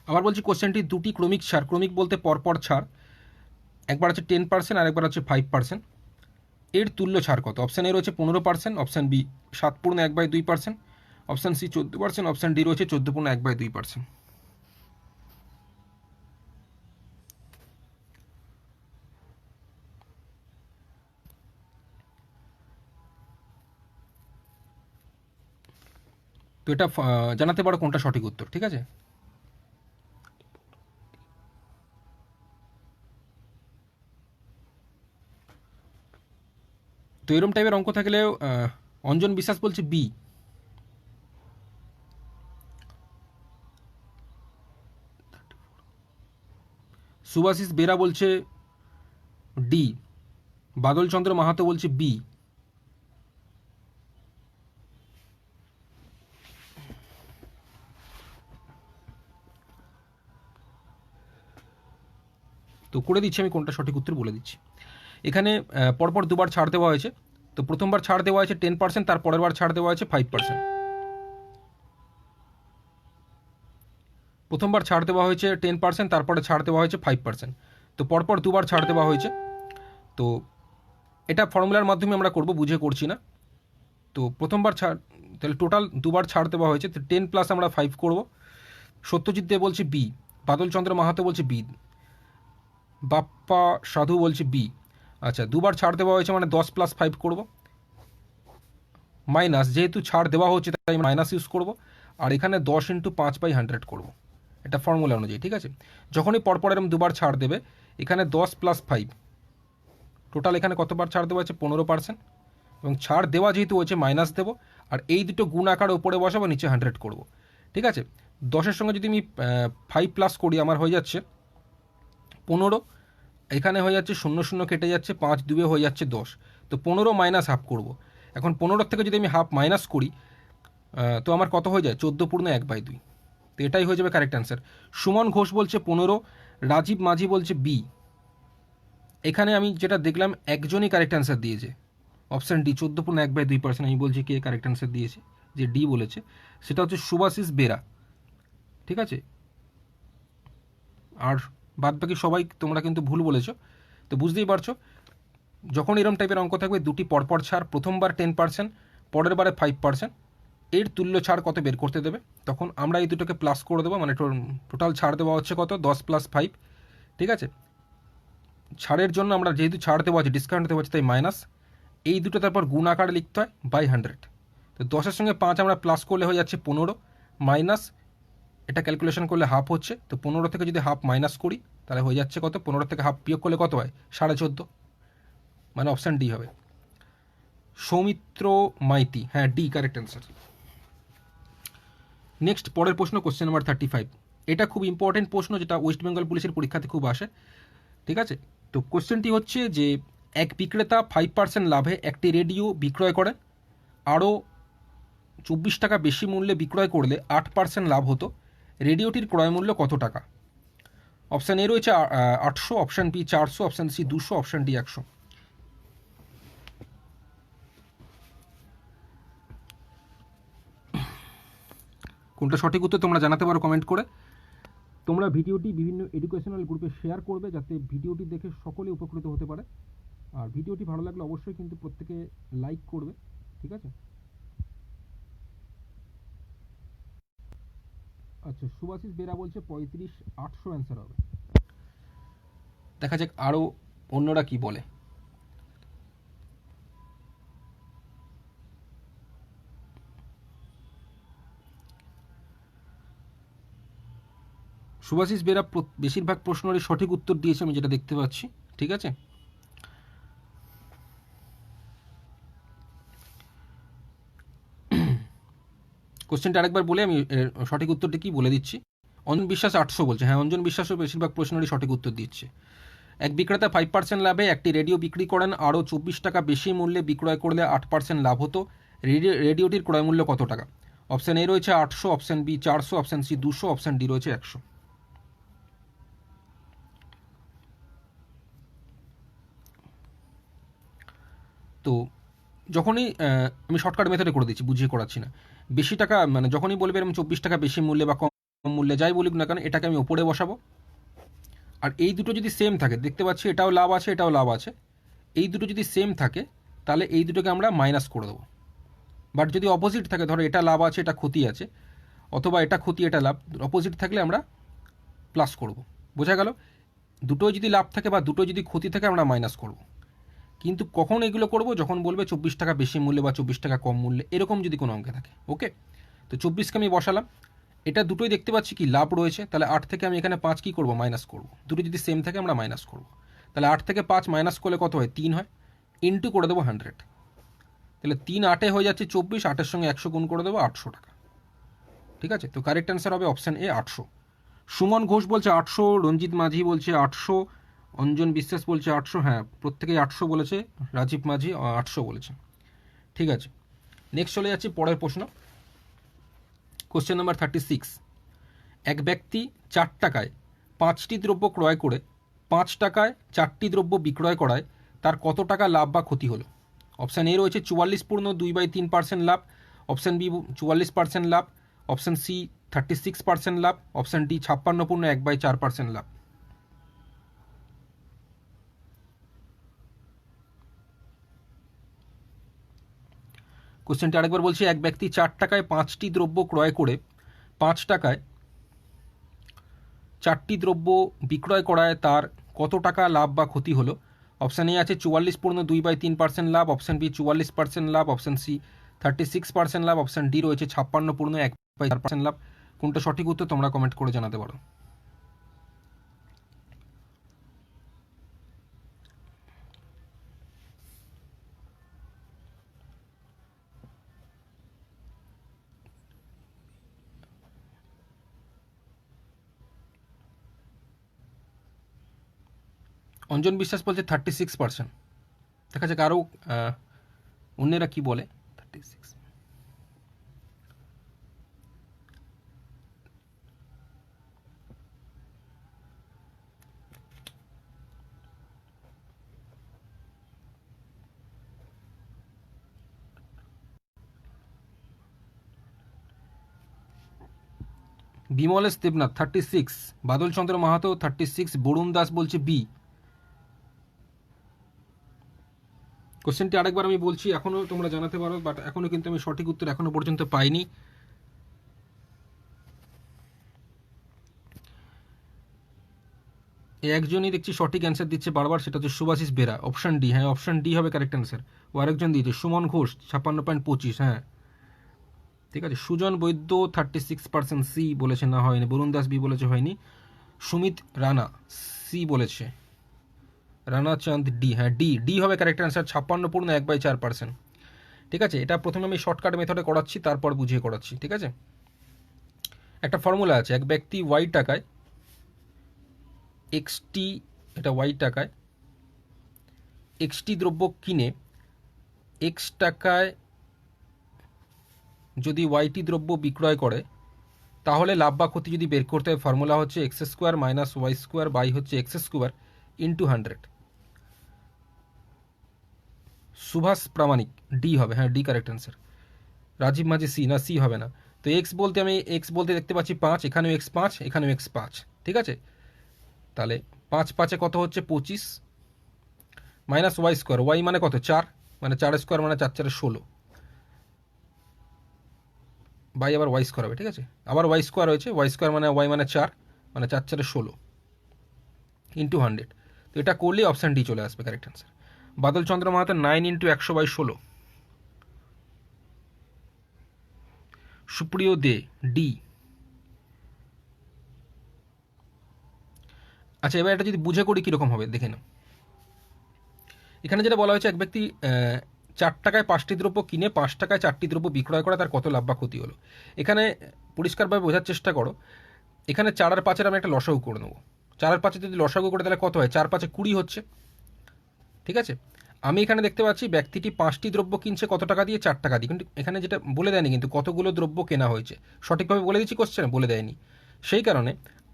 আবার বলছি কোশ্চেনটি দুটি ক্রমিক ছাড়, ক্রমিক বলতে পরপর ছাড়, একবার আছে 10% আর একবার আছে 5%, এর তুল্য ছাড় কত? অপশান এ রয়েছে 15%, option B 7/1/2%, option C 14%, option D রয়েছে 14/1/2%। তো এটা জানাতে পারো কোনটা সঠিক উত্তর, ঠিক আছে। তো এরম টাইপের অঙ্ক থাকলেও অঞ্জন বিশ্বাস বলছে বি, সুভাশিস বেরা বলছে ডি, বাদল চন্দ্র মাহাতো বলছে বি। তো করে দিচ্ছি আমি কোনটা সঠিক উত্তর বলে দিচ্ছি। এখানে পরপর দুবার ছাড় দেওয়া হয়েছে, তো প্রথমবার ছাড় দেওয়া হয়েছে 10%, তার পরের বার ছাড় দেওয়া হয়েছে 5%। প্রথমবার ছাড় দেওয়া হয়েছে 10%, তারপরে ছাড় দেওয়া হয়েছে 5%, তো পরপর দুবার ছাড় দেওয়া হয়েছে। তো এটা ফর্মুলার মাধ্যমে আমরা করব, বুঝে করছি না। তো প্রথমবার ছাড়, তাহলে টোটাল দুবার ছাড় দেওয়া হয়েছে, তো 10 প্লাস আমরা 5 করব। সত্যজিৎ দে বলছে বি, বাদল চন্দ্র মাহাতো বলছে বি, বাপ্পা সাধু বলছে বি। আচ্ছা, দুবার ছাড় দেওয়া হয়েছে মানে 10 প্লাস 5 করব, মাইনাস, যেহেতু ছাড় দেওয়া হচ্ছে তাই মাইনাস ইউজ করব, আর এখানে 10 ইন্টু 5/100 করব, এটা ফর্মুলা অনুযায়ী, ঠিক আছে। যখনই পরপর এরকম দুবার ছাড় দেবে, এখানে 10 প্লাস 5, টোটাল এখানে কতবার ছাড় দেওয়া হয়েছে 15%, এবং ছাড় দেওয়া যেহেতু হয়েছে মাইনাস দেবো, আর এই দুটো গুণ আকার উপরে বসাবো, নিচে 100 করব, ঠিক আছে। 10-এর সঙ্গে যদি আমি 5 প্লাস করি আমার হয়ে যাচ্ছে 15, এখানে হয়ে যাচ্ছে 0 0 কেটে যাচ্ছে, 5 2 হয়ে যাচ্ছে 10, তো 15 মাইনাস হাফ করব। এখন 15 থেকে যদি আমি হাফ মাইনাস করি তো আমার কত হয়ে যায় 14/1/2, তো এটাই হয়ে যাবে কারেক্ট অ্যান্সার। সুমন ঘোষ বলছে 15, রাজীব মাঝি বলছে বি। এখানে আমি যেটা দেখলাম একজনই কারেক্ট অ্যান্সার দিয়েছে, অপশান ডি 14/1/2%। আমি বলছি কে কারেক্ট অ্যান্সার দিয়েছে, যে ডি বলেছে, সেটা হচ্ছে সুভাশিস বেরা, ঠিক আছে। আর বাদ বাকি সবাই তোমরা কিন্তু ভুল বলেছো। তো বুঝতেই পারছো, যখন এরম টাইপের অঙ্ক থাকবে দুটি পরপর ছাড়, প্রথমবার 10%, পরের বারে 5%, এর তুল্য ছাড় কত বের করতে দেবে, তখন আমরা এই দুটোকে প্লাস করে দেবো, মানে টোটাল ছাড় দেওয়া হচ্ছে কত 10 + 5, ঠিক আছে। ছাড়ের জন্য আমরা যেহেতু ছাড় দেওয়া আছে, ডিসকাউন্ট দেওয়া আছে, তাই মাইনাস, এই দুটো তারপর গুণ আকারে লিখতে হয় /100। তো 10-এর সঙ্গে 5 আমরা প্লাস করলে হয়ে যাচ্ছে 15, মাইনাস, এটা ক্যালকুলেশন করলে হাফ হচ্ছে, তো 15 থেকে যদি হাফ মাইনাস করি তাহলে হয়ে যাচ্ছে কত, 15 থেকে হাফ বিয়োগ করলে কত হয় 14.5, মানে অপশান ডি হবে। সৌমিত্র মাইতি, হ্যাঁ ডি কারেক্ট অ্যান্সার। নেক্সট পরের প্রশ্ন, কোশ্চেন নাম্বার 35। এটা খুব ইম্পর্টেন্ট প্রশ্ন, যেটা ওয়েস্ট বেঙ্গল পুলিশের পরীক্ষাতে খুব আসে, ঠিক আছে। তো কোশ্চেনটি হচ্ছে যে এক বিক্রেতা 5% লাভে একটি রেডিও বিক্রয় করেন, আরও 24 টাকা বেশি মূল্যে বিক্রয় করলে 8% লাভ হতো, রেডিওটির ক্রয় মূল্য কত টাকা? অপশান এ রয়েছে 800, option B 400, option C 200, option D 100। কোনটা সঠিক উত্তর তোমরা জানাতে পারো কমেন্ট করে। তোমরা ভিডিওটি বিভিন্ন এডুকেশনাল গ্রুপে শেয়ার করবে যাতে ভিডিওটি দেখে সকলে উপকৃত হতে পারে। আর ভিডিওটি ভালো লাগলে অবশ্যই কিন্তু প্রত্যেকে লাইক করবে, ঠিক আছে? আচ্ছা, সুভাষিস বেরা বলছে 35,800 অ্যান্সার হবে। দেখা যাক আরও অন্যরা কি বলে। সুভাষিস বেরা বেশিরভাগ প্রশ্নেরই সঠিক উত্তর দিয়েছে আমি যেটা দেখতে পাচ্ছি, ঠিক আছে? কোশ্চেনটা আরেকবার বলে আমি সঠিক উত্তরটা কি বলে দিচ্ছি। অঞ্জন বিশ্বাস 800 বলছে। হ্যাঁ, অঞ্জন বিশ্বাসও বেশিরভাগ প্রশ্নেরই সঠিক উত্তর দিচ্ছে। এক বিক্রেতা 5% লাভে একটি রেডিও বিক্রি করেন, আরও 24 টাকা বেশি মূল্যে বিক্রয় করলে 8% লাভ হতো। রেডিওটির ক্রয় মূল্য কত টাকা? অপশান এ রয়েছে 800, option B 400, option C 200, option D রয়েছে 100। তো যখনই আমি শর্টকাট মেথডে করে দিচ্ছি, বুঝিয়ে করাচ্ছি না। বেশি টাকা মানে যখনই বলবে এরকম 24 টাকা বেশি মূল্যে বা কম মূল্যে যাই বলুক না কেন, এটাকে আমি ওপরে বসাবো। আর এই দুটো যদি সেম থাকে, দেখতে পাচ্ছি এটাও লাভ আছে এটাও লাভ আছে, এই দুটো যদি সেম থাকে তাহলে এই দুটোকে আমরা মাইনাস করে দেবো। বাট যদি অপোজিট থাকে, ধরো এটা লাভ আছে এটা ক্ষতি আছে, অথবা এটা ক্ষতি এটা লাভ, অপোজিট থাকলে আমরা প্লাস করব। বোঝা গেল? দুটোই যদি লাভ থাকে বা দুটো যদি ক্ষতি থাকে আমরা মাইনাস করব। কিন্তু কখন এগুলো করব? যখন বলবে 24 টাকা বেশি মূল্যে বা 24 টাকা কম মূল্যে, এরকম যদি কোনো অঙ্কে থাকে। ওকে, তো 24কে আমি বসালাম, এটা দুটোই দেখতে পাচ্ছি কি লাভ রয়েছে, তাহলে 8 থেকে আমি এখানে 5 কী করবো? মাইনাস করব। দুটো যদি সেম থাকে আমরা মাইনাস করব। তাহলে 8 থেকে 5 মাইনাস করলে কত হয়? 3 হয়। ইন্টু করে দেবো 100। তাহলে 3 8-এ হয়ে যাচ্ছে 24, 8-এর সঙ্গে 100 গুণ করে দেবো, 800 টাকা। ঠিক আছে, তো কারেক্ট অ্যান্সার হবে অপশান এ 800। সুমন ঘোষ বলছে 800, রঞ্জিত মাঝি বলছে 800, অঞ্জন বিশ্বাস বলছে 800। হ্যাঁ, প্রত্যেকেই 800 বলেছে। রাজীব মাঝি 800 বলেছে। ঠিক আছে, নেক্সট চলে যাচ্ছি পরের প্রশ্ন। Question number 36। এক ব্যক্তি 4 টাকায় 5টি দ্রব্য ক্রয় করে 5 টাকায় 4টি দ্রব্য বিক্রয় করায় তার কত টাকা লাভ বা ক্ষতি হলো? অপশান এ রয়েছে 44.2/3% লাভ, অপশান বি 44% লাভ, অপশান সি 36% লাভ, অপশান ডি 56.1/4% লাভ। কোশ্চেনটা আরেকবার বলছি। এক ব্যক্তি 4 টাকায় 5টি দ্রব্য ক্রয় করে 5 টাকায় 4টি দ্রব্য বিক্রয় করায় তার কত টাকা লাভ বা ক্ষতি হলো? অপশান এ আছে 44.2/3% লাভ, অপশান বি 44% লাভ, অপশান সি 36% লাভ, অপশান ডি রয়েছে 56.1/4% লাভ। কোনটা সঠিক উত্তর তোমরা কমেন্ট করে জানাতে পারো। অঞ্জন বিশ্বাস বলছে 36%। দেখা যাক আরও অন্যেরা কি বলে। 36। বিমলেশ দেবনাথ 36, বাদল চন্দ্র মাহাতো 36, বরুণ দাস বলছে বি। কোশ্চেনটি আরেকবার আমি বলছি, এখনও তোমরা জানাতে পারো, বাট এখনও কিন্তু আমি সঠিক উত্তর এখনও পর্যন্ত পাইনি। একজনই দেখছি সঠিক অ্যান্সার দিচ্ছে বারবার, সেটা হচ্ছে সুভাষিস বেরা, অপশান ডি। হ্যাঁ, অপশান ডি হবে কারেক্ট অ্যান্সার। ও আরেকজন দিয়েছে সুমন ঘোষ 56.25। হ্যাঁ ঠিক আছে। সুজন বৈদ্য 36% সি বলেছে, না হয়নি। বরুণ দাস বি বলেছে, হয়নি। সুমিত রানা সি বলেছে, রানা চাঁদ ডি। হ্যাঁ, ডি ডি হবে কারেক্ট অ্যান্সার, 56.1/4%। ঠিক আছে, এটা প্রথমে আমি শর্টকাট মেথডে করাচ্ছি, তারপর বুঝিয়ে করাচ্ছি। ঠিক আছে, একটা ফর্মুলা আছে। এক ব্যক্তি ওয়াই টাকায় এক্সটি, এটা ওয়াই টাকায় এক্সটি দ্রব্য কিনে এক্স টাকায় যদি ওয়াইটি দ্রব্য বিক্রয় করে, তাহলে লাভ বা ক্ষতি যদি বের করতে হয়, ফর্মুলা হচ্ছে x² মাইনাস y² বাই হচ্ছে x² ইন্টু 100। সুভাষ প্রামাণিক ডি হবে। হ্যাঁ, ডি কারেক্ট অ্যান্সার। রাজীব মাঝি সি, না সি হবে না। তো এক্স বলতে আমি এক্স বলতে দেখতে পাচ্ছি 5, এখানেও এক্স 5, এখানেও এক্স 5, ঠিক আছে। তাহলে 5 5 কত হচ্ছে 25, মাইনাস ওয়াই স্কোয়ার, ওয়াই মানে কত 4, মানে 4 স্কোয়ার মানে 4 4 16, বাই আবার ওয়াই স্কোয়ার হবে, ঠিক আছে। আবার ওয়াই স্কোয়ার হয়েছে, ওয়াই স্কোয়ার মানে ওয়াই মানে 4, মানে 4 4 16 ইন্টু 100। তো এটা করলে অপশান ডি চলে আসবে কারেক্ট অ্যান্সার। বাদল চন্দ্র মাহাতো 9 ইন্টু 100/16। সুপ্রিয় দে ডি। আচ্ছা, এবার এটা যদি বুঝে করি কীরকম হবে দেখে নাও। এখানে যেটা বলা হয়েছে, এক ব্যক্তি 4 টাকায় 5টি দ্রব্য কিনে 5 টাকায় 4টি দ্রব্য বিক্রয় করে, তার কত লাভ বা ক্ষতি হলো। এখানে পরিষ্কারভাবে বোঝার চেষ্টা করো। এখানে 4 আর 5-এর আমি একটা লসাগু করে নেবো। 4 আর 5 যদি লসাগু করে তাহলে কত হয়, 4 5 20 হচ্ছে, ঠিক আছে। আমি এখানে দেখতে পাচ্ছি ব্যক্তিটি 5টি দ্রব্য কিনছে কত টাকা দিয়ে, 4 টাকা দিয়ে, কিন্তু এখানে যেটা বলে দেয়নি কিন্তু কতগুলো দ্রব্য কেনা হয়েছে, সঠিকভাবে বলে দিচ্ছি কোশ্চেনে, বলে দেয়নি। সেই কারণে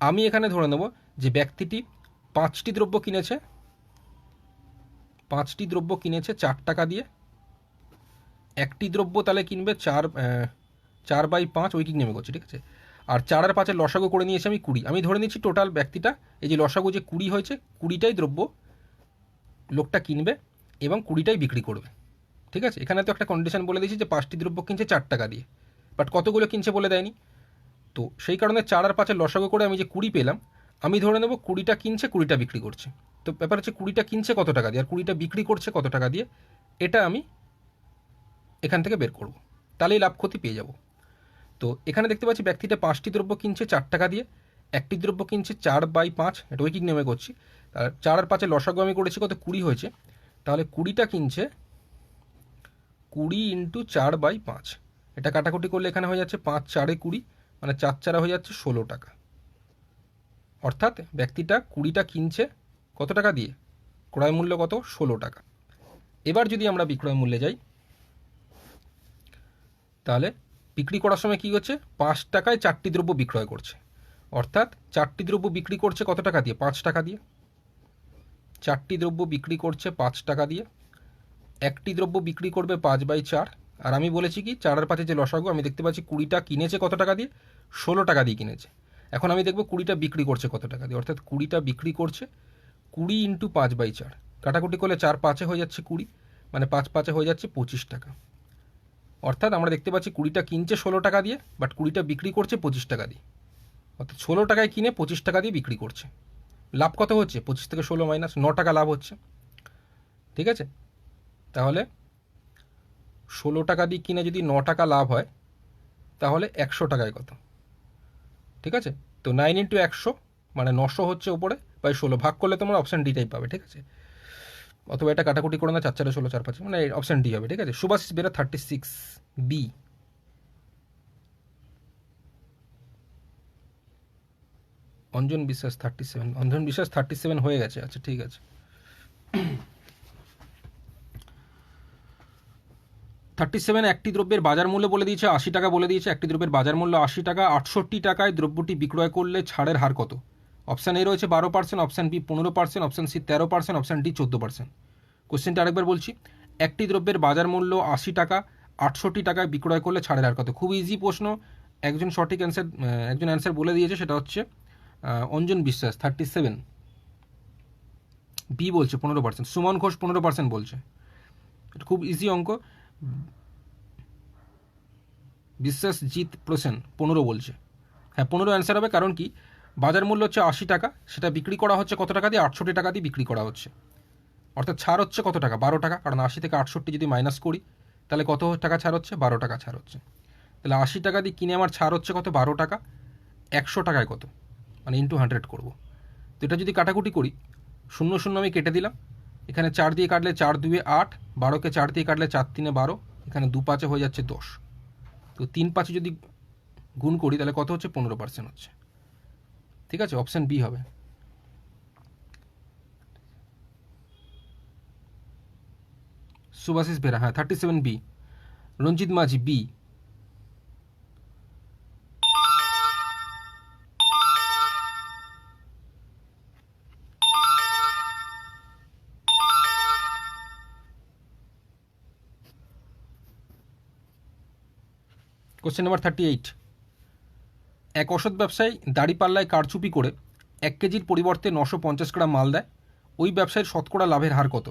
আমি এখানে ধরে নেব যে ব্যক্তিটি 5টি দ্রব্য কিনেছে, 5টি দ্রব্য কিনেছে 4 টাকা দিয়ে। একটি দ্রব্য তাহলে কিনবে 4/5, উইকিং নেমে করছে, ঠিক আছে। আর 4 আর 5-এর লসাগু করে নিয়েছি আমি 20। আমি ধরে নিচ্ছি টোটাল ব্যক্তিটা, এই যে লসাগু যে 20 হয়েছে, 20টাই দ্রব্য লোকটা কিনবে এবং 20টাই বিক্রি করবে, ঠিক আছে। এখানে তো একটা কন্ডিশন বলে দিয়েছি যে 5টি দ্রব্য কিনছে 4 টাকা দিয়ে, বাট কতগুলো কিনছে বলে দেয়নি। তো সেই কারণে 4 আর 5-এর লসাগু করে আমি যে 20 পেলাম, আমি ধরে নেব 20টা কিনছে 20টা বিক্রি করছে। তো ব্যাপার হচ্ছে 20টা কিনছে কত টাকা দিয়ে আর 20টা বিক্রি করছে কত টাকা দিয়ে, এটা আমি এখান থেকে বের করব, তাহলেই লাভ ক্ষতি পেয়ে যাব। তো এখানে দেখতে পাচ্ছি ব্যক্তিটা 5টি দ্রব্য কিনছে 4 টাকা দিয়ে, একটি দ্রব্য কিনছে 4/5, এটা উইকিং নেমে করছি। আর 4 আর 5-এর লসাগু আমি করেছি কত 20 হয়েছে, তাহলে 20টা কিনছে 20 ইন্টু 4/5, এটা কাটাকুটি করলে এখানে হয়ে যাচ্ছে 5 4 20, মানে 4 4 হয়ে যাচ্ছে 16 টাকা। অর্থাৎ ব্যক্তিটা 20টা কিনছে কত টাকা দিয়ে, ক্রয় মূল্য কত 16 টাকা। এবার যদি আমরা বিক্রয় মূল্যে যাই, তাহলে বিক্রি করার সময় কী হচ্ছে, 5 টাকায় 4টি দ্রব্য বিক্রয় করছে, অর্থাৎ 4টি দ্রব্য বিক্রি করছে কত টাকা দিয়ে, 5 টাকা দিয়ে। 4টি দ্রব্য বিক্রি করছে 5 টাকা দিয়ে, একটি দ্রব্য বিক্রি করবে 5/4। আর আমি বলেছি কি 4 আর 5-এর যে লসাগু, আমি দেখতে পাচ্ছি 20টা কিনেছে কত টাকা দিয়ে, 16 টাকা দিয়ে কিনেছে। এখন আমি দেখব 20টা বিক্রি করছে কত টাকা দিয়ে, অর্থাৎ 20টা বিক্রি করছে 20 ইন্টু 5/4, কাটাকুটি করলে 4 5-এ হয়ে যাচ্ছে 20, মানে 5 5-এ হয়ে যাচ্ছে 25 টাকা। অর্থাৎ আমরা দেখতে পাচ্ছি 20টা কিনছে 16 টাকা দিয়ে, বাট 20টা বিক্রি করছে 25 টাকা দিয়ে, অর্থাৎ 16 টাকায় কিনে 25 টাকা দিয়ে বিক্রি করছে। লাভ কত হচ্ছে, 25 থেকে 16 মাইনাস 9 টাকা লাভ হচ্ছে, ঠিক আছে। তাহলে 16 টাকা দিয়ে কিনে যদি 9 টাকা লাভ হয়, তাহলে 100 টাকায় কত, ঠিক আছে। তো 9 ইন্টু 100 মানে 900 হচ্ছে ওপরে, বাই 16 ভাগ করলে তোমরা অপশান ডিটাই পাবে, ঠিক আছে। অথবা এটা কাটাকুটি করে না, 4 4 16 4 5, মানে অপশান ডি হবে, ঠিক আছে। সুভাষিস বেরা 36 বি। অঞ্জন বিশ্বাস 37, অঞ্জন বিশ্বাস 37 হয়ে গেছে, আচ্ছা ঠিক আছে। 37 একটি দ্রব্যের বাজার মূল্য বলে দিয়েছে 80 টাকা, বলে দিয়েছে একটি দ্রব্যের বাজার মূল্য 80 টাকা, 68 টাকায় দ্রব্যটি বিক্রয় করলে ছাড়ের হার কত। অপশান এ রয়েছে 12%, option B 15%, option C 13%, option D 14%। কোশ্চেনটা আরেকবার বলছি, একটি দ্রব্যের বাজার মূল্য 80 টাকা, 68 টাকায় বিক্রয় করলে ছাড়ের হার কত। খুব ইজি প্রশ্ন, একজন সঠিক অ্যান্সার, একজন অ্যান্সার বলে দিয়েছে, সেটা হচ্ছে অঞ্জন বিশ্বাস 37, বি বলছে 15%, সুমন ঘোষ 15% বলছে। এটা খুব ইজি অঙ্ক। বিশ্বাসজিৎ প্রসেন 15 বলছে, হ্যাঁ 15 অ্যান্সার হবে। কারণ কি, বাজার মূল্য হচ্ছে 80 টাকা, সেটা বিক্রি করা হচ্ছে কত টাকা দিয়ে, 68 টাকা দিয়ে বিক্রি করা হচ্ছে, অর্থাৎ ছাড় হচ্ছে কত টাকা, 12 টাকা। কারণ 80 থেকে 68 যদি মাইনাস করি, তাহলে কত টাকা ছাড় হচ্ছে, 12 টাকা ছাড় হচ্ছে। তাহলে 80 টাকা দিয়ে কিনে আমার ছাড় হচ্ছে কত, 12 টাকা। 100 টাকায় কত, মানে ইন্টু 100 করবো। তো এটা যদি কাটাকুটি করি, 0 0 আমি কেটে দিলাম, এখানে 4 দিয়ে কাটলে 4 2 8, 12কে 4 দিয়ে কাটলে 4 3 12, এখানে 2 5 হয়ে যাচ্ছে 10। তো 3 5 যদি গুণ করি তাহলে কত হচ্ছে, 15% হচ্ছে, ঠিক আছে। অপশান বি হবে। সুভাষিস বেরা, হ্যাঁ 37 বি। রঞ্জিত মাঝি বি। কোশ্চেন নাম্বার 38, এক ওষুধ ব্যবসায়ী দাড়িপাল্লায় কারচুপি করে 1 কেজির পরিবর্তে 950 গ্রাম মাল দেয়, ওই ব্যবসায়ীর শতকরা লাভের হার কত?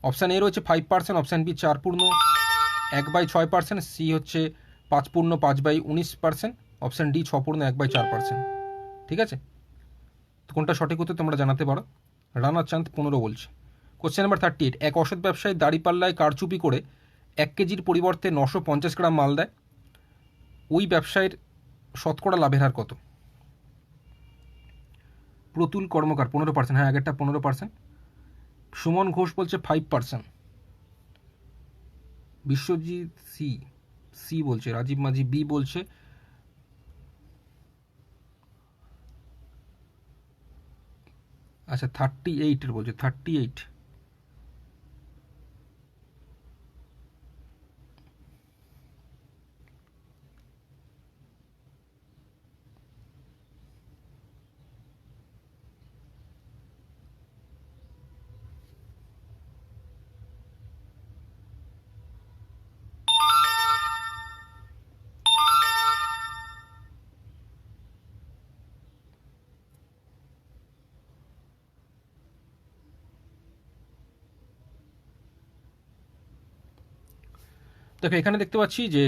অপশান এ রয়েছে 5%, অপশান বি 4/6%, সি হচ্ছে 5/5/19%, অপশান ডি 6/1/4%। ঠিক আছে, তো কোনটা সঠিক উত্তর তোমরা জানাতে পারো। রানা চাঁদ 15 বলছে। কোশ্চেন নাম্বার 38, এক ওষুধ ব্যবসায়ী দাড়িপাল্লায় কারচুপি করে 1 কেজির পরিবর্তে 950 গ্রাম মাল দেয়, ওই ব্যবসায়ীর শতকরা লাভের হার কত? প্রতুল কর্মকার 15%, হ্যাঁ আগেরটা 15%। সুমন ঘোষ বলছে 5%। বিশ্বজিৎ সি বলছে। রাজীব মাঝি বি বলছে। আচ্ছা 38 বলছে, 38। দেখো এখানে দেখতে পাচ্ছি যে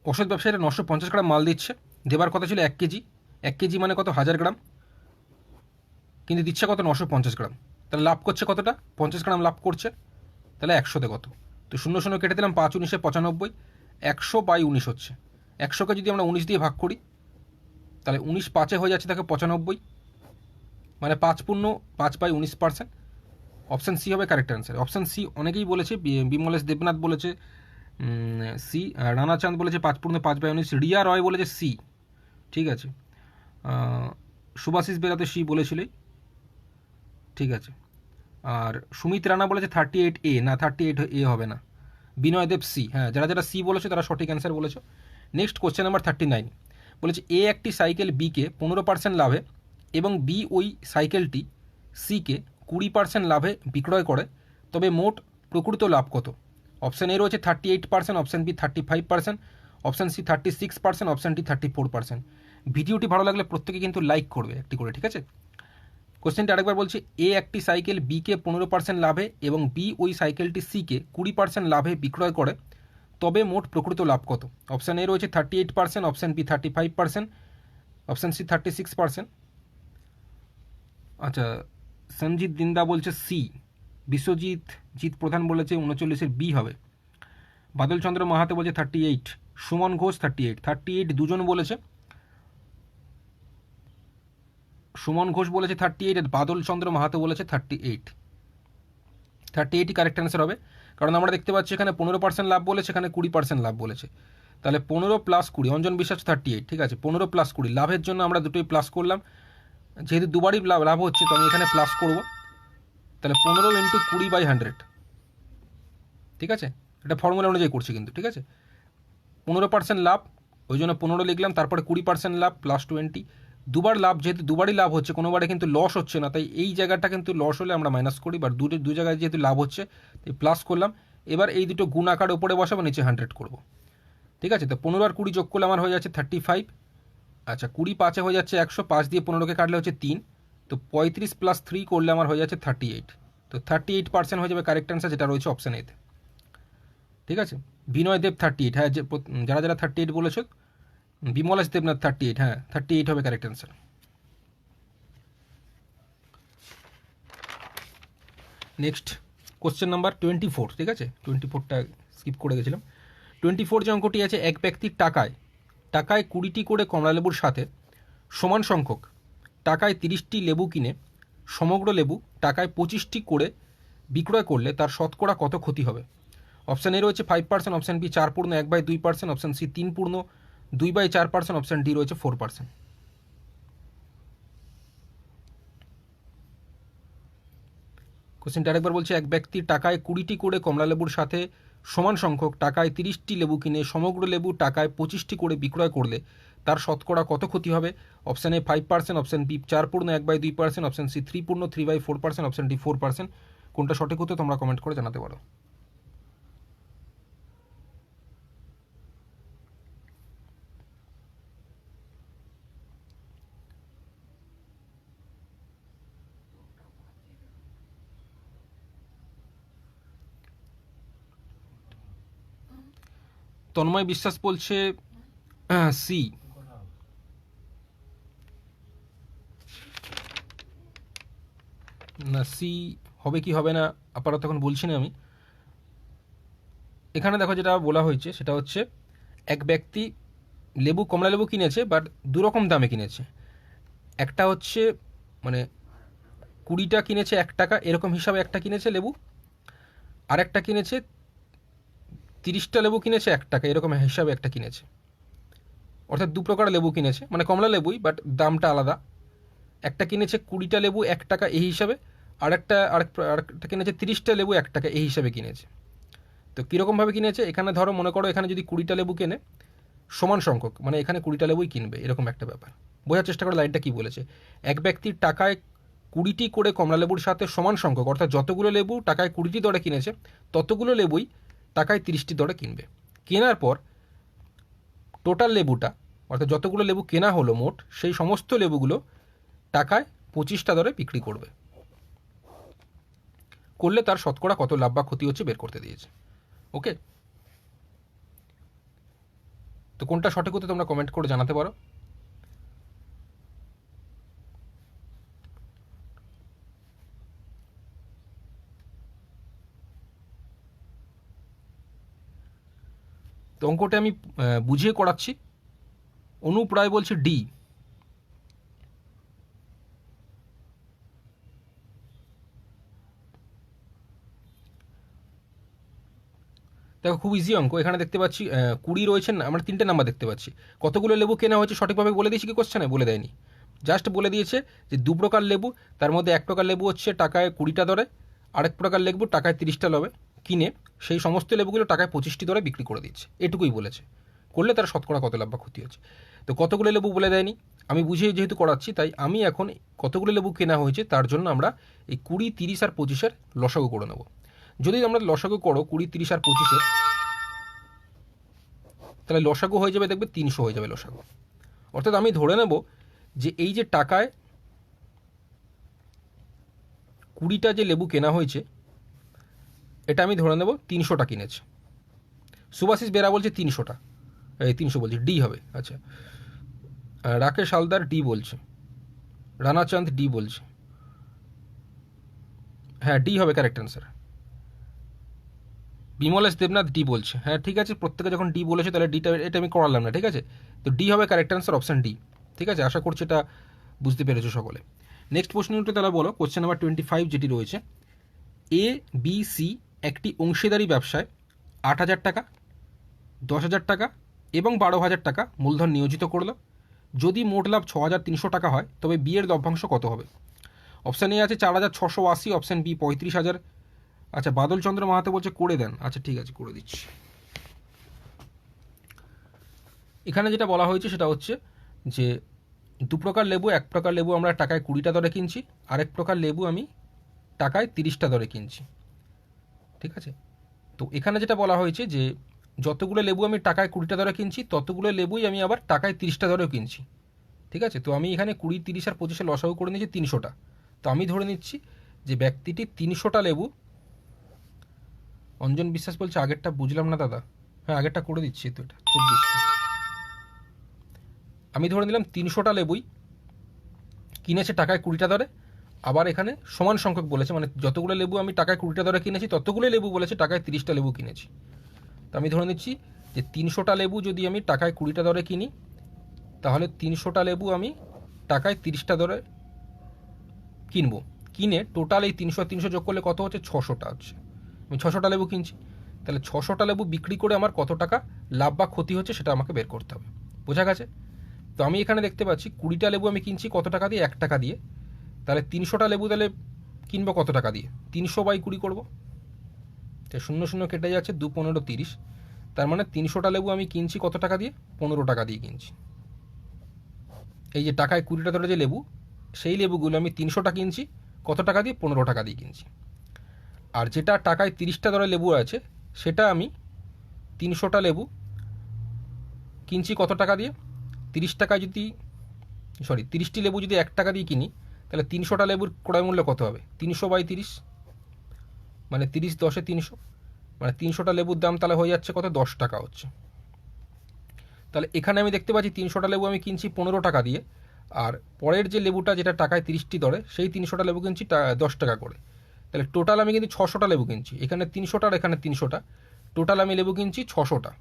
ওষুধ ব্যবসায়ীরা 950 গ্রাম মাল দিচ্ছে, দেবার কথা ছিল 1 কেজি। 1 কেজি মানে কত? 1000 গ্রাম, কিন্তু দিচ্ছে কত? 950 গ্রাম। তাহলে লাভ করছে কতটা? 50 গ্রাম লাভ করছে। তাহলে 100তে কত? তো 0 কেটে দিলাম, 5 19 95, 100/19 হচ্ছে। 100কে যদি আমরা 19 দিয়ে ভাগ করি তাহলে 19 5-এ হয়ে যাচ্ছে, দেখো 95, মানে 5/19%। অপশান সি হবে কারেক্ট অ্যান্সার। অপশান সি অনেকেই বলেছে, বিমলেশ দেবনাথ বলেছে সি, রানা চাঁদ বলেছে 5/5/19, রিয়া রয় বলেছে সি। ঠিক আছে, সুভাশিস বেরা তো সি বলেছিলেই। ঠিক আছে, আর সুমিত রানা বলেছে 38A, না 38A হবে না। বিনয় দেব সি। হ্যাঁ, যারা যারা সি বলেছে তারা সঠিক অ্যান্সার বলেছো। নেক্সট কোশ্চেন নাম্বার 39 বলেছে এ একটি সাইকেল বিকে 15% লাভে এবং বি ওই সাইকেলটি সিকে 20% লাভে বিক্রয় করে, তবে মোট প্রকৃত লাভ কত? অপশান এ রয়েছে 38%, option B 35%, option C 36%, option D 34%। ভিডিওটি ভালো লাগলে প্রত্যেকে কিন্তু লাইক করবে একটি করে, ঠিক আছে। কোশ্চেনটা আরেকবার বলছি, এ একটি সাইকেল বিকে 15% লাভে এবং বি ওই সাইকেলটি সিকে 20% লাভে বিক্রয় করে, তবে মোট প্রকৃত লাভ কত? অপশান এ রয়েছে 38%, অপশান বি 35%, অপশান সি 36%। আচ্ছা, সঞ্জিত দিন্দা বলছে সি। বিশ্বজিৎ প্রধান বলেছে 39-এর বি হবে। বাদল চন্দ্র মাহাতো বলছে 38। সুমন ঘোষ 38 দুজন বলেছে। সুমন ঘোষ বলেছে 38 আর বাদল চন্দ্র মাহাতো বলেছে 38ই কারেক্ট অ্যান্সার হবে। কারণ আমরা দেখতে পাচ্ছি এখানে 15% লাভ বলেছে, এখানে 20% লাভ বলেছে। তাহলে 15 + 20, অঞ্জন বিশ্বাস 38। ঠিক আছে, 15 + 20 লাভের জন্য আমরা দুটোই প্লাস করলাম, যেহেতু দুবারই লাভ হচ্ছে তো আমি এখানে প্লাস করব। তাহলে 15 × 20/100। ঠিক আছে, এটা ফর্মুলা অনুযায়ী করছি কিন্তু। ঠিক আছে, 15% লাভ, ওই জন্য 15 লিখলাম, তারপরে 20% লাভ +20। দুবার লাভ, যেহেতু দুবারই লাভ হচ্ছে, কোনোবারে কিন্তু লস হচ্ছে না, তাই এই জায়গাটা কিন্তু লস হলে আমরা মাইনাস করি, বা দু জায়গায় যেহেতু লাভ হচ্ছে তাই প্লাস করলাম। এবার এই দুটো গুণ আকার উপরে বসাবো, নিচে 100 করব। ঠিক আছে, তো 15 আর 20 যোগ করলে আমার হয়ে যাচ্ছে 35। আচ্ছা, 20 5-এ হয়ে যাচ্ছে 100, 5 দিয়ে 15কে কাটলে হচ্ছে 3, তো 35 + 3 করলে আমার হয়ে যাচ্ছে 38। তো 38% হয়ে যাবে কারেক্ট অ্যান্সার, যেটা রয়েছে অপশান এতে। ঠিক আছে, বিনয় দেব 38, হ্যাঁ যারা যারা 38 বলেছ। বিমলেশ দেবনাথ 38, হ্যাঁ 38 হবে correct answer. Next question number 24। ঠিক আছে, 24টা স্কিপ করে গেছিলাম। 24 যে অঙ্কটি আছে, এক ব্যক্তির টাকায় 20টি করে কমলালেবুর সাথে সমান সংখ্যক টাকায় 30টি লেবু কিনে সমগ্র লেবু টাকায় 25টি করে বিক্রয় করলে তার শতকরা কত ক্ষতি হবে? অপশান এ রয়েছে 5%, option B 4/1/2%, option C 3/2/4%, option D রয়েছে 4%। কোশ্চেনটা আরেকবার বলছে, এক ব্যক্তির টাকায় 20টি করে কমলালেবুর সাথে সমান সংখ্যক টাকায় 30টি লেবু কিনে সমগ্র লেবু টাকায় 25টি করে বিক্রয় করলে তার শতকরা কত ক্ষতি হবে? Option A 5%, option B 4/1/2%, option C 3/3/4%, option D 4%। কোনটা সঠিক উত্তর তোমরা কমেন্ট করে জানাতে পারো। তন্ময় বিশ্বাস বলছে সি। না, সি হবে কি হবে না আপাতত এখন বলছি না আমি। এখানে দেখো যেটা বলা হয়েছে সেটা হচ্ছে এক ব্যক্তি লেবু, কমলা লেবু কিনেছে, বাট দুরকম দামে কিনেছে। একটা হচ্ছে মানে 20টা কিনেছে 1 টাকা এরকম হিসাবে একটা কিনেছে লেবু, আর একটা কিনেছে 30টা লেবু কিনেছে 1 টাকা এরকম হিসাবে একটা কিনেছে। অর্থাৎ দু প্রকার লেবু কিনেছে, মানে কমলা লেবুই, বাট দামটা আলাদা। একটা কিনেছে 20টা লেবু 1 টাকা এই হিসাবে, আরেকটা কিনেছে 30টা লেবু 1 টাকা এই হিসাবে কিনেছে। তো কীরকমভাবে কিনেছে, এখানে ধরো মনে করো এখানে যদি 20টা লেবু কেনে সমান সংখ্যক, মানে এখানে 20টা লেবুই কিনবে, এরকম একটা ব্যাপার। বোঝার চেষ্টা করে লাইনটা কী বলেছে। এক ব্যক্তির টাকায় 20টি করে কমলা লেবুর সাথে সমান সংখ্যক, অর্থাৎ যতগুলো লেবু টাকায় 20টি দরে কিনেছে ততগুলো লেবুই টাকায় 30টি দরে কিনবে। কেনার পর টোটাল লেবুটা, অর্থাৎ যতগুলো লেবু কেনা হলো মোট, সেই সমস্ত লেবুগুলো টাকায় 25টা দরে বিক্রি করবে। করলে তার শতকরা কত লাভ বা ক্ষতি হচ্ছে বের করতে দিয়েছে। ওকে, তো কোনটা সঠিক হতে তোমরা কমেন্ট করে জানাতে পারো। তো অঙ্কটা আমি বুঝিয়ে করাচ্ছি। অনুপ রায় বলছে ডি। দেখো খুব ইজি অঙ্ক। এখানে দেখতে পাচ্ছি 20 রয়েছে, আমরা 3টে নাম্বার দেখতে পাচ্ছি। কতগুলো লেবু কেনা হয়েছে সঠিকভাবে বলে দিয়েছি কি কোশ্চেনে? বলে দেয়নি, জাস্ট বলে দিয়েছে যে 2 প্রকার লেবু, তার মধ্যে 1 প্রকার লেবু হচ্ছে টাকায় 20টা দরে, আরেক প্রকার লেবু টাকায় 30টা দরে কিনে সেই সমস্ত লেবুগুলো টাকায় 25টি দরে বিক্রি করে দিচ্ছে, এটুকুই বলেছে। করলে তার শতকরা কত লাভ বা ক্ষতি হচ্ছে। তো কতগুলো লেবু বলে দেয়নি, আমি বুঝিয়ে যেহেতু করাচ্ছি তাই আমি এখন কতগুলো লেবু কেনা হয়েছে তার জন্য আমরা এই 20, 30 আর 25-এর লসাগু করে নেব। যদি আমরা লসাগু করো 20, 30 আর 25-এর, তাহলে লসাগু হয়ে যাবে, দেখবে 300 হয়ে যাবে লসাগু। অর্থাৎ আমি ধরে নেব যে এই যে টাকায় 20টা যে লেবু কেনা হয়েছে এটা আমি ধরে নেব 300টা কিনেছে। সুভাশিস বেরা বলছে 300টা, এই 300 বলছে, ডি হবে। আচ্ছা, রাকেশ হালদার ডি বলছে, রানাচাঁদ ডি বলছে, হ্যাঁ ডি হবে correct answer. Bimlesh Debnath D বলছে, হ্যাঁ ঠিক আছে, প্রত্যেকে যখন ডি বলেছে তাহলে ডিটা এটা আমি করালাম না, ঠিক আছে। তো ডি হবে কারেক্ট অ্যান্সার, অপশান ডি। ঠিক আছে, আশা করছি এটা বুঝতে পেরেছো সকলে। নেক্সট প্রশ্নটা তাহলে বলো, কোশ্চেন নাম্বার 25 যেটি রয়েছে, এ বি সি একটি অংশীদারি ব্যবসায় 8,000 টাকা, 10,000 টাকা এবং 12,000 টাকা মূলধন নিয়োজিত করলো। যদি মোট লাভ 6,300 টাকা হয় তবে বি এর লভ্যাংশ কত হবে? অপশান এ আছে 4,680, অপশান বি 35,000। আচ্ছা, বাদল চন্দ্র মাহাতো বলছে করে দেন। আচ্ছা ঠিক আছে, করে দিচ্ছি। এখানে যেটা বলা হয়েছে সেটা হচ্ছে যে 2 প্রকার লেবু, 1 প্রকার লেবু আমরা টাকায় 20টা দরে কিনছি, আরেক প্রকার লেবু আমি টাকায় 30টা দরে কিনছি। ঠিক আছে, তো এখানে যেটা বলা হয়েছে যে যতগুলো লেবু আমি টাকায় 20টা দরে কিনছি ততগুলো লেবুই আমি আবার টাকায় 30টা দরেও কিনছি। ঠিক আছে, তো আমি এখানে 20, 30 আর 25-এর লসাগু করে নিয়েছি 300টা। তো আমি ধরে নিচ্ছি যে ব্যক্তিটি 300টা লেবু, অঞ্জন বিশ্বাস বলছে আগেরটা বুঝলাম না দাদা, হ্যাঁ আগেরটা করে দিচ্ছি, তো এটা 24টা। আমি ধরে নিলাম 300টা লেবুই কিনেছে টাকায় 20টা দরে, আবার এখানে সমান সংখ্যক বলেছে, মানে যতগুলো লেবু আমি টাকায় 20টা দরে কিনেছি ততগুলো লেবু বলেছে টাকায় 30টা লেবু কিনেছি। তো আমি ধরে নিচ্ছি যে 300টা লেবু যদি আমি টাকায় 20টা দরে কিনি তাহলে 300টা লেবু আমি টাকায় 30টা দরে কিনবো। কিনে টোটাল এই 300 যোগ করলে কত হচ্ছে? 600টা হচ্ছে। আমি 600টা লেবু কিনছি, তাহলে 600টা লেবু বিক্রি করে আমার কত টাকা লাভ বা ক্ষতি হচ্ছে সেটা আমাকে বের করতে হবে। বোঝা গেছে? তো আমি এখানে দেখতে পাচ্ছি 20টা লেবু আমি কিনছি কত টাকা দিয়ে? 1 টাকা দিয়ে। তাহলে 300টা লেবু তাহলে কিনবো কত টাকা দিয়ে? 300/20 করবো, তো 0 কেটে যাচ্ছে, 2 15 30। তার মানে 300টা লেবু আমি কিনছি কত টাকা দিয়ে? 15 টাকা দিয়ে কিনছি। এই যে টাকায় 20টা ধরে যে লেবু, সেই লেবুগুলো আমি 300টা কিনছি কত টাকা দিয়ে? 15 টাকা দিয়ে কিনছি। আর যেটা টাকায় 30টা ধরে লেবু আছে সেটা আমি 300টা লেবু কিনছি কত টাকা দিয়ে? 30টি লেবু যদি 1 টাকা দিয়ে কিনি তাহলে 300টা লেবুর ক্রয় মূল্য কত হবে? 300/30, মানে 30 10 300, মানে 300টা লেবুর দাম তাহলে হয়ে যাচ্ছে কত? 10 টাকা হচ্ছে। তাহলে এখানে আমি দেখতে পাচ্ছি 300টা লেবু আমি কিনছি 15 টাকা দিয়ে, আর পরের যে লেবুটা যেটা টাকায় 30টি দরে সেই 300টা লেবু কিনছি 10 টাকা করে। তাহলে টোটাল আমি কিন্তু 600টা লেবু কিনছি, এখানে 300টা আর এখানে 300টা, টোটাল আমি লেবু কিনছি 600টা।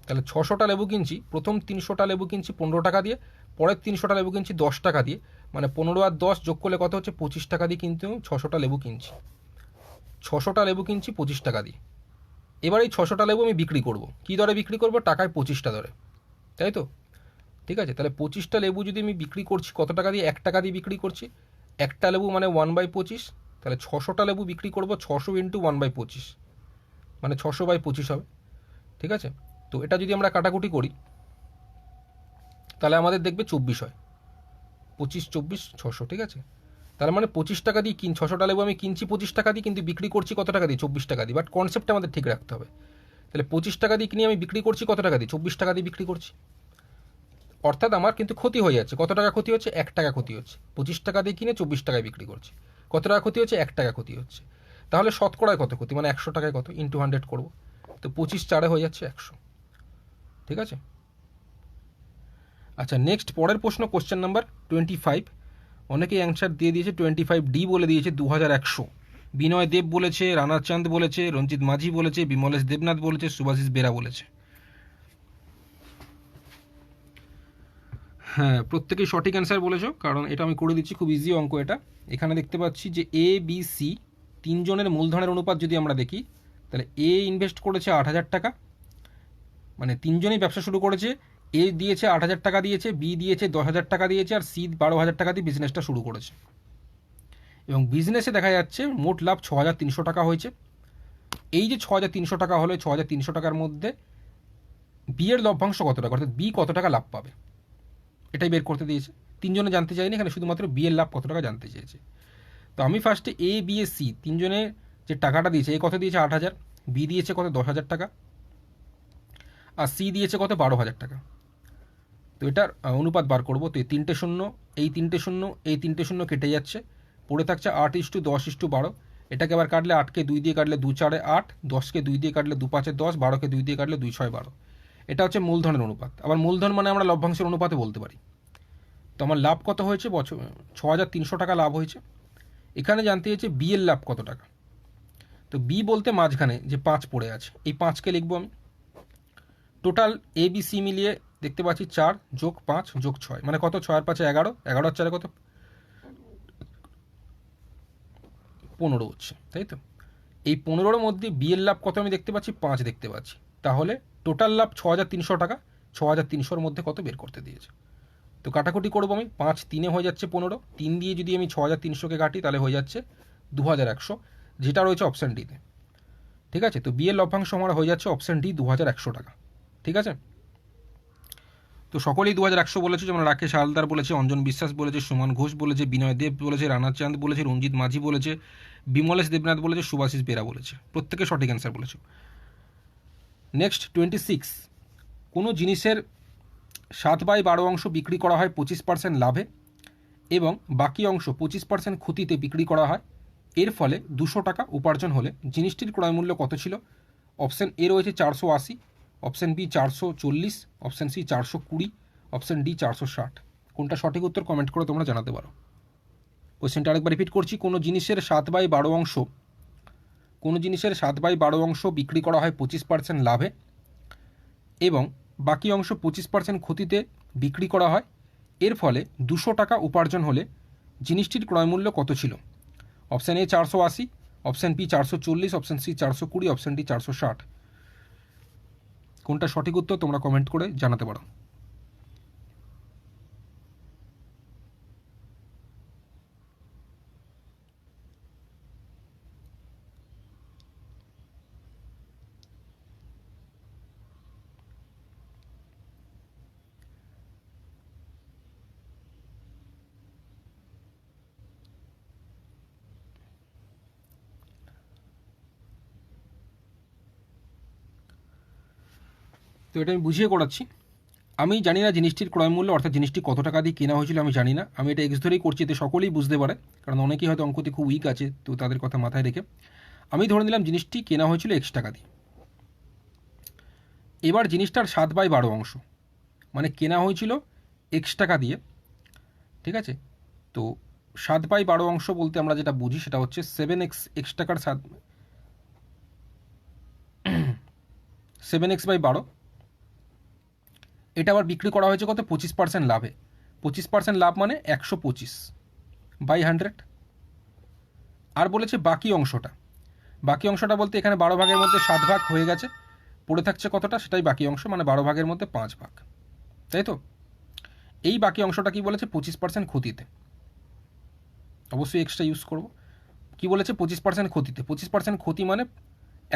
তাহলে 600টা লেবু কিনছি, প্রথম 300টা লেবু কিনছি 15 টাকা দিয়ে, পরের 300টা লেবু কিনছি 10 টাকা দিয়ে, মানে 15 আর 10 যোগ করলে কত হচ্ছে 25 টাকা দিয়ে কিন্তু 600টা লেবু কিনছি। 600টা লেবু কিনছি 25 টাকা দিয়ে। এবার এই 600টা লেবু আমি বিক্রি করব, কী দরে বিক্রি করব? টাকায় 25টা দরে, তাই তো? ঠিক আছে, তাহলে 25টা লেবু যদি আমি বিক্রি করছি কত টাকা দিয়ে? 1 টাকা দিয়ে বিক্রি করছি। একটা লেবু মানে 1/25, তাহলে 600টা লেবু বিক্রি করব 600 ইন্টু 1/25, মানে 600/25 হবে। ঠিক আছে, তো এটা যদি আমরা কাটাকুটি করি তাহলে আমাদের দেখবে 24 হয়, 25 24 600। ঠিক আছে, তার মানে 25 টাকা দিয়ে 600টা লেবু আমি কিনছি 25 টাকা দিয়ে, কিন্তু বিক্রি করছি কত টাকা দিয়ে? 24 টাকা দিয়ে। বাট কনসেপ্টটা আমাদের ঠিক রাখতে হবে। তাহলে 25 টাকা দিয়ে কিনে আমি বিক্রি করছি কত টাকা দিয়ে? 24 টাকা দিয়ে বিক্রি করছি। অর্থাৎ আমার কিন্তু ক্ষতি হয়ে যাচ্ছে। কত টাকা ক্ষতি হচ্ছে? 1 টাকা ক্ষতি হচ্ছে। 25 টাকা দিয়ে কিনে 24 টাকায় বিক্রি করছি, কত টাকা ক্ষতি হচ্ছে? 1 টাকা ক্ষতি হচ্ছে। তাহলে শতকরায় কত ক্ষতি? মানে 100 টাকায় কত? ইন্টু 100 করবো, তো 25 4 হয়ে যাচ্ছে 100। ঠিক আছে, আচ্ছা নেক্সট পরের প্রশ্ন, কোশ্চেন নাম্বার 25। অনেকেই অ্যান্সার দিয়ে দিয়েছে 25D বলে দিয়েছে 2100। বিনয় দেব বলেছে, রানা চাঁদ বলেছে, রঞ্জিত মাঝি বলেছে, বিমলেশ দেবনাথ বলেছে, সুভাষিস বেরা বলেছে। হ্যাঁ, প্রত্যেকেই সঠিক অ্যান্সার বলেছো, কারণ এটা আমি করে দিচ্ছি, খুব ইজি অঙ্ক এটা। এখানে দেখতে পাচ্ছি যে এ বি সি তিনজনের মূলধনের অনুপাত যদি আমরা দেখি, তাহলে এ ইনভেস্ট করেছে 8,000 টাকা, মানে তিনজনেই ব্যবসা শুরু করেছে। এ দিয়েছে 8,000 টাকা দিয়েছে, বি দিয়েছে 10,000 টাকা দিয়েছে, আর সি 12,000 টাকা দিয়ে বিজনেসটা শুরু করেছে। এবং বিজনেসে দেখা যাচ্ছে মোট লাভ 6,300 টাকা হয়েছে। এই যে 6,300 টাকা হলে 6,300 টাকার মধ্যে বি এর লভ্যাংশ কত টাকা, অর্থাৎ বি কত টাকা লাভ পাবে, এটাই বের করতে দিয়েছে। তিনজনে জানতে চাইনি, এখানে শুধুমাত্র বি এর লাভ কত টাকা জানতে চেয়েছে। তো আমি ফার্স্টে এ বি এ সি তিনজনের যে টাকাটা দিয়েছে, এ কত দিয়েছে 8,000, বি দিয়েছে কত 10,000 টাকা, আর সি দিয়েছে কত 12,000 টাকা। তো এটার অনুপাত বার করবো। তো এই 3টে শূন্য, এই 3টে শূন্য, এই 3টে শূন্য কেটে যাচ্ছে, পড়ে থাকছে 8:10:12। এটাকে আবার কাটলে 8কে 2 দিয়ে কাটলে 2 4 8, 10কে 2 দিয়ে কাটলে 2 5 10, 12কে 2 দিয়ে কাটলে 2 6 12। এটা হচ্ছে মূলধনের অনুপাত। আবার মূলধন মানে আমরা লভ্যাংশের অনুপাতে বলতে পারি। তো আমার লাভ কত হয়েছে? 6,300 টাকা লাভ হয়েছে। এখানে জানতে চেয়েছে বি এর লাভ কত টাকা। তো বি বলতে মাঝখানে যে 5 পড়ে আছে, এই 5কে লিখবো আমি। টোটাল এ বি সি মিলিয়ে দেখতে পাচ্ছি 4 যোগ 5 যোগ 6, মানে কত? 6 আর 5 11, 11 আর 4 কত? 15 হচ্ছে, তাই তো? এই 15-র মধ্যে বি এর লাভ কত আমি দেখতে পাচ্ছি? 5 দেখতে পাচ্ছি। তাহলে টোটাল লাভ 6,300 টাকা। 6,300-র মধ্যে কত বের করতে দিয়েছে। তো কাটাকুটি করবো আমি, 5 3-এ হয়ে যাচ্ছে 15, 3 দিয়ে যদি আমি 6,300-কে কাটি তাহলে হয়ে যাচ্ছে 2,100, যেটা রয়েছে অপশান ডিতে। ঠিক আছে, তো বি এর লভ্যাংশ আমার হয়ে যাচ্ছে অপশান ডি 2,100 টাকা। ঠিক আছে, তো সকলেই 2,100 বলেছে, যেমন রাকেশ হালদার বলেছে, অঞ্জন বিশ্বাস বলেছে, সুমন ঘোষ বলেছে, বিনয় দেব বলেছে, রানা চাঁদ বলেছে, রঞ্জিত মাঝি বলেছে, বিমলেশ দেবনাথ বলেছে, সুভাষিস বেরা বলেছে। প্রত্যেকে সঠিক অ্যান্সার বলেছে। নেক্সট 26। কোনো জিনিসের 7/12 অংশ বিক্রি করা হয় 25% লাভে এবং বাকি অংশ 25% ক্ষতিতে বিক্রি করা হয়। এর ফলে 200 টাকা উপার্জন হলে জিনিসটির ক্রয়মূল্য কত ছিল? অপশান এ রয়েছে 480, option B 440, option C 420, option D 460। কোনটা সঠিক উত্তর কমেন্ট করে তোমরা জানাতে পারো। কোশ্চেনটা আরেকবার রিপিট করছি। কোনো জিনিসের 7/12 অংশ বিক্রি করা হয় 25% লাভে এবং বাকি অংশ 25% ক্ষতিতে বিক্রি করা হয়। এর ফলে 200 টাকা উপার্জন হলে জিনিসটির ক্রয়মূল্য কত ছিল? Option A 480, option B 440, option C 420, option D 460। কোনটা সঠিক উত্তর তোমরা কমেন্ট করে জানাতে পারো। তো এটা আমি বুঝিয়ে করাচ্ছি। আমি জানি না জিনিসটির ক্রয়মূল্য, অর্থাৎ জিনিসটি কত টাকা দিয়ে কেনা হয়েছিল আমি জানি না। আমি এটা এক্স ধরেই করছি, এতে সকলেই বুঝতে পারে, কারণ অনেকেই হয়তো অঙ্কতে খুব উইক আছে, তো তাদের কথা মাথায় রেখে আমি ধরে নিলাম জিনিসটি কেনা হয়েছিল X টাকা দিয়ে। এবার জিনিসটার 7/12 অংশ, মানে কেনা হয়েছিল এক্স টাকা দিয়ে, ঠিক আছে। তো 7/12 অংশ বলতে আমরা যেটা বুঝি সেটা হচ্ছে 7x টাকার 7x/12, এটা আবার বিক্রি করা হয়েছে কত, 25% লাভে। 25% লাভ মানে 125/100। আর বলেছে বাকি অংশটা বলতে এখানে 12 ভাগের মধ্যে 7 ভাগ হয়ে গেছে, পড়ে থাকছে কতটা, সেটাই বাকি অংশ, মানে 12 ভাগের মধ্যে 5 ভাগ, তাই তো। এই বাকি অংশটা কি বলেছে, 25% ক্ষতিতে, অবশ্যই এক্সট্রা ইউজ করব। কি বলেছে, 25% ক্ষতিতে। 25% ক্ষতি মানে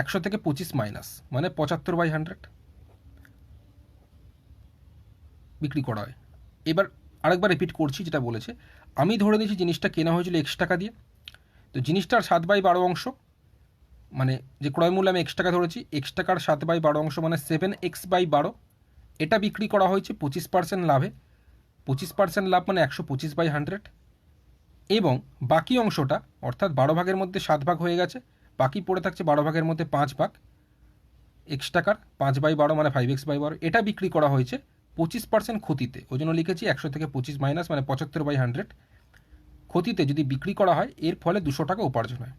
100 থেকে 25 মাইনাস, মানে 75/100 বিক্রি করা হয়। এবার আরেকবার রিপিট করছি যেটা বলেছে, আমি ধরে নিয়েছি জিনিসটা কেনা হয়েছিল এক্স টাকা দিয়ে, তো জিনিসটার 7/12 অংশ, মানে যে ক্রয় মূল্য আমি এক্স টাকা ধরেছি, এক্স টাকার 7/12 অংশ মানে 7x/12, এটা বিক্রি করা হয়েছে 25% লাভে। 25% লাভ মানে 125/100, এবং বাকি অংশটা অর্থাৎ 12 ভাগের মধ্যে 7 ভাগ হয়ে গেছে, বাকি পড়ে থাকছে 12 ভাগের মধ্যে 5 ভাগ, এক্স টাকার 5/12 মানে 5x/12, এটা বিক্রি করা হয়েছে 25% ক্ষতিতে, ওই জন্য লিখেছি 100 থেকে 25 মাইনাস মানে 75/100 ক্ষতিতে যদি বিক্রি করা হয়, এর ফলে 200 টাকা উপার্জন হয়।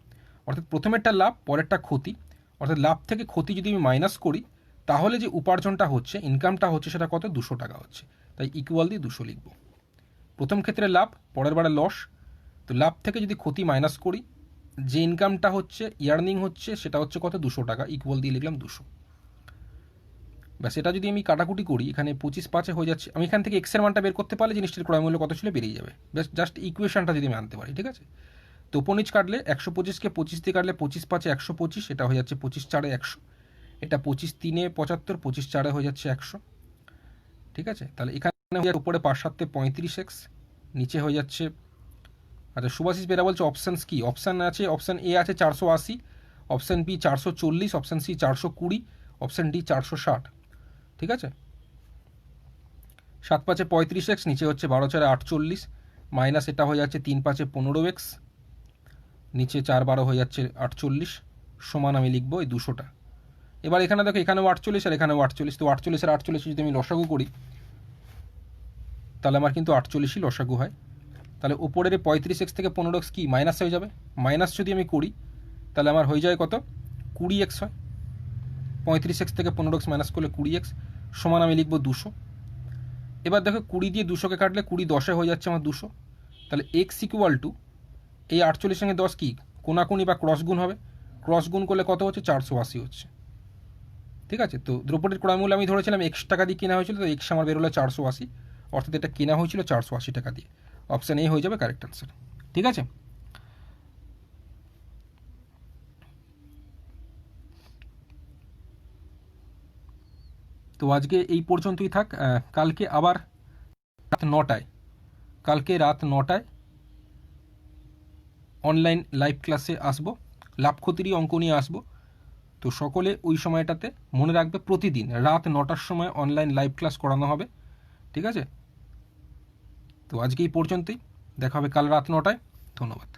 অর্থাৎ প্রথমেরটা লাভ, পরেরটা ক্ষতি, অর্থাৎ লাভ থেকে ক্ষতি যদি আমি মাইনাস করি, তাহলে যে উপার্জনটা হচ্ছে, ইনকামটা হচ্ছে, সেটা কত, 200 টাকা হচ্ছে। তাই ইকুয়াল দিয়ে 200 লিখব। প্রথম ক্ষেত্রে লাভ, পরের বারে লস, তো লাভ থেকে যদি ক্ষতি মাইনাস করি, যে ইনকামটা হচ্ছে, ইয়ার্নিং হচ্ছে, সেটা হচ্ছে কত, 200 টাকা, ইকুয়াল দিয়ে লিখলাম 200। ব্যাস, এটা যদি আমি কাটাকুটি করি, এখানে 25/5 হয়ে যাচ্ছে, আমি এখান থেকে এক্সের মানটা বের করতে পারলে জিনিসটির ক্রয় মূল্য কত ছিল বেরিয়ে যাবে। ব্যাস, জাস্ট ইকুয়েশনটা যদি আমি আনতে পারি, ঠিক আছে। তো উপনিচ কাটলে 125কে 25 দিয়ে কাটলে 25/5 125, এটা হয়ে যাচ্ছে 25/4 100, এটা 25/3 75, 25/4 হয়ে যাচ্ছে 100, ঠিক আছে। তাহলে এখানে উপরে 5/7 35x, নিচে হয়ে যাচ্ছে, আচ্ছা সুভাষিস বেরা বলছে অপশানস কি, অপশান আছে, অপশান এ আছে 480, option B 440, option C 420, option D 460, ঠিক আছে। 7/5 35x, নিচে হচ্ছে 12/4 48, মাইনাস এটা হয়ে যাচ্ছে 3/5 15x, নিচে 4/12 হয়ে যাচ্ছে 48, সমান আমি লিখবো এই 200টা। এবার এখানে দেখো, এখানেও 48 আর এখানেও 48, তো 48 আর 48 যদি আমি লসাগু করি, তাহলে আমার কিন্তু 48ই লসাগু হয়। তাহলে উপরের 35x থেকে 15x কি মাইনাস হয়ে যাবে, মাইনাস যদি আমি করি তাহলে আমার হয়ে যায় কত, 20x হয়। 35x থেকে 15x মাইনাস করলে 20x, সমান আমি লিখবো 200। এবার দেখো 20 দিয়ে 200কে কাটলে 20 10-এ হয়ে যাচ্ছে আমার 200, তাহলে এক্স ইকুয়াল টু এই 48 সঙ্গে 10 কি কোনাকুনি বা ক্রস গুণ হবে, ক্রস গুণ করলে কত হচ্ছে, 480 হচ্ছে, ঠিক আছে। তো দ্রৌপদীর ক্রয় মূল্য আমি ধরেছিলাম এক্স টাকা দিয়ে কেনা হয়েছিল, তো এক্স আমার বেরোলো 480, অর্থাৎ এটা কেনা হয়েছিল 480 টাকা দিয়ে। অপশান এ হয়ে যাবে কারেক্ট আনসার, ঠিক আছে। তো আজকে এই পর্যন্তই থাক, কালকে আবার রাত 9টায়, কালকে রাত 9টায় অনলাইন লাইভ ক্লাসে আসবো, লাভ ক্ষতিরই অঙ্ক নিয়ে আসবো। তো সকলে ওই সময়টাতে মনে রাখবে, প্রতিদিন রাত 9টার সময় অনলাইন লাইভ ক্লাস করানো হবে, ঠিক আছে। তো আজকে এই পর্যন্তই, দেখা হবে কাল রাত 9টায়, ধন্যবাদ।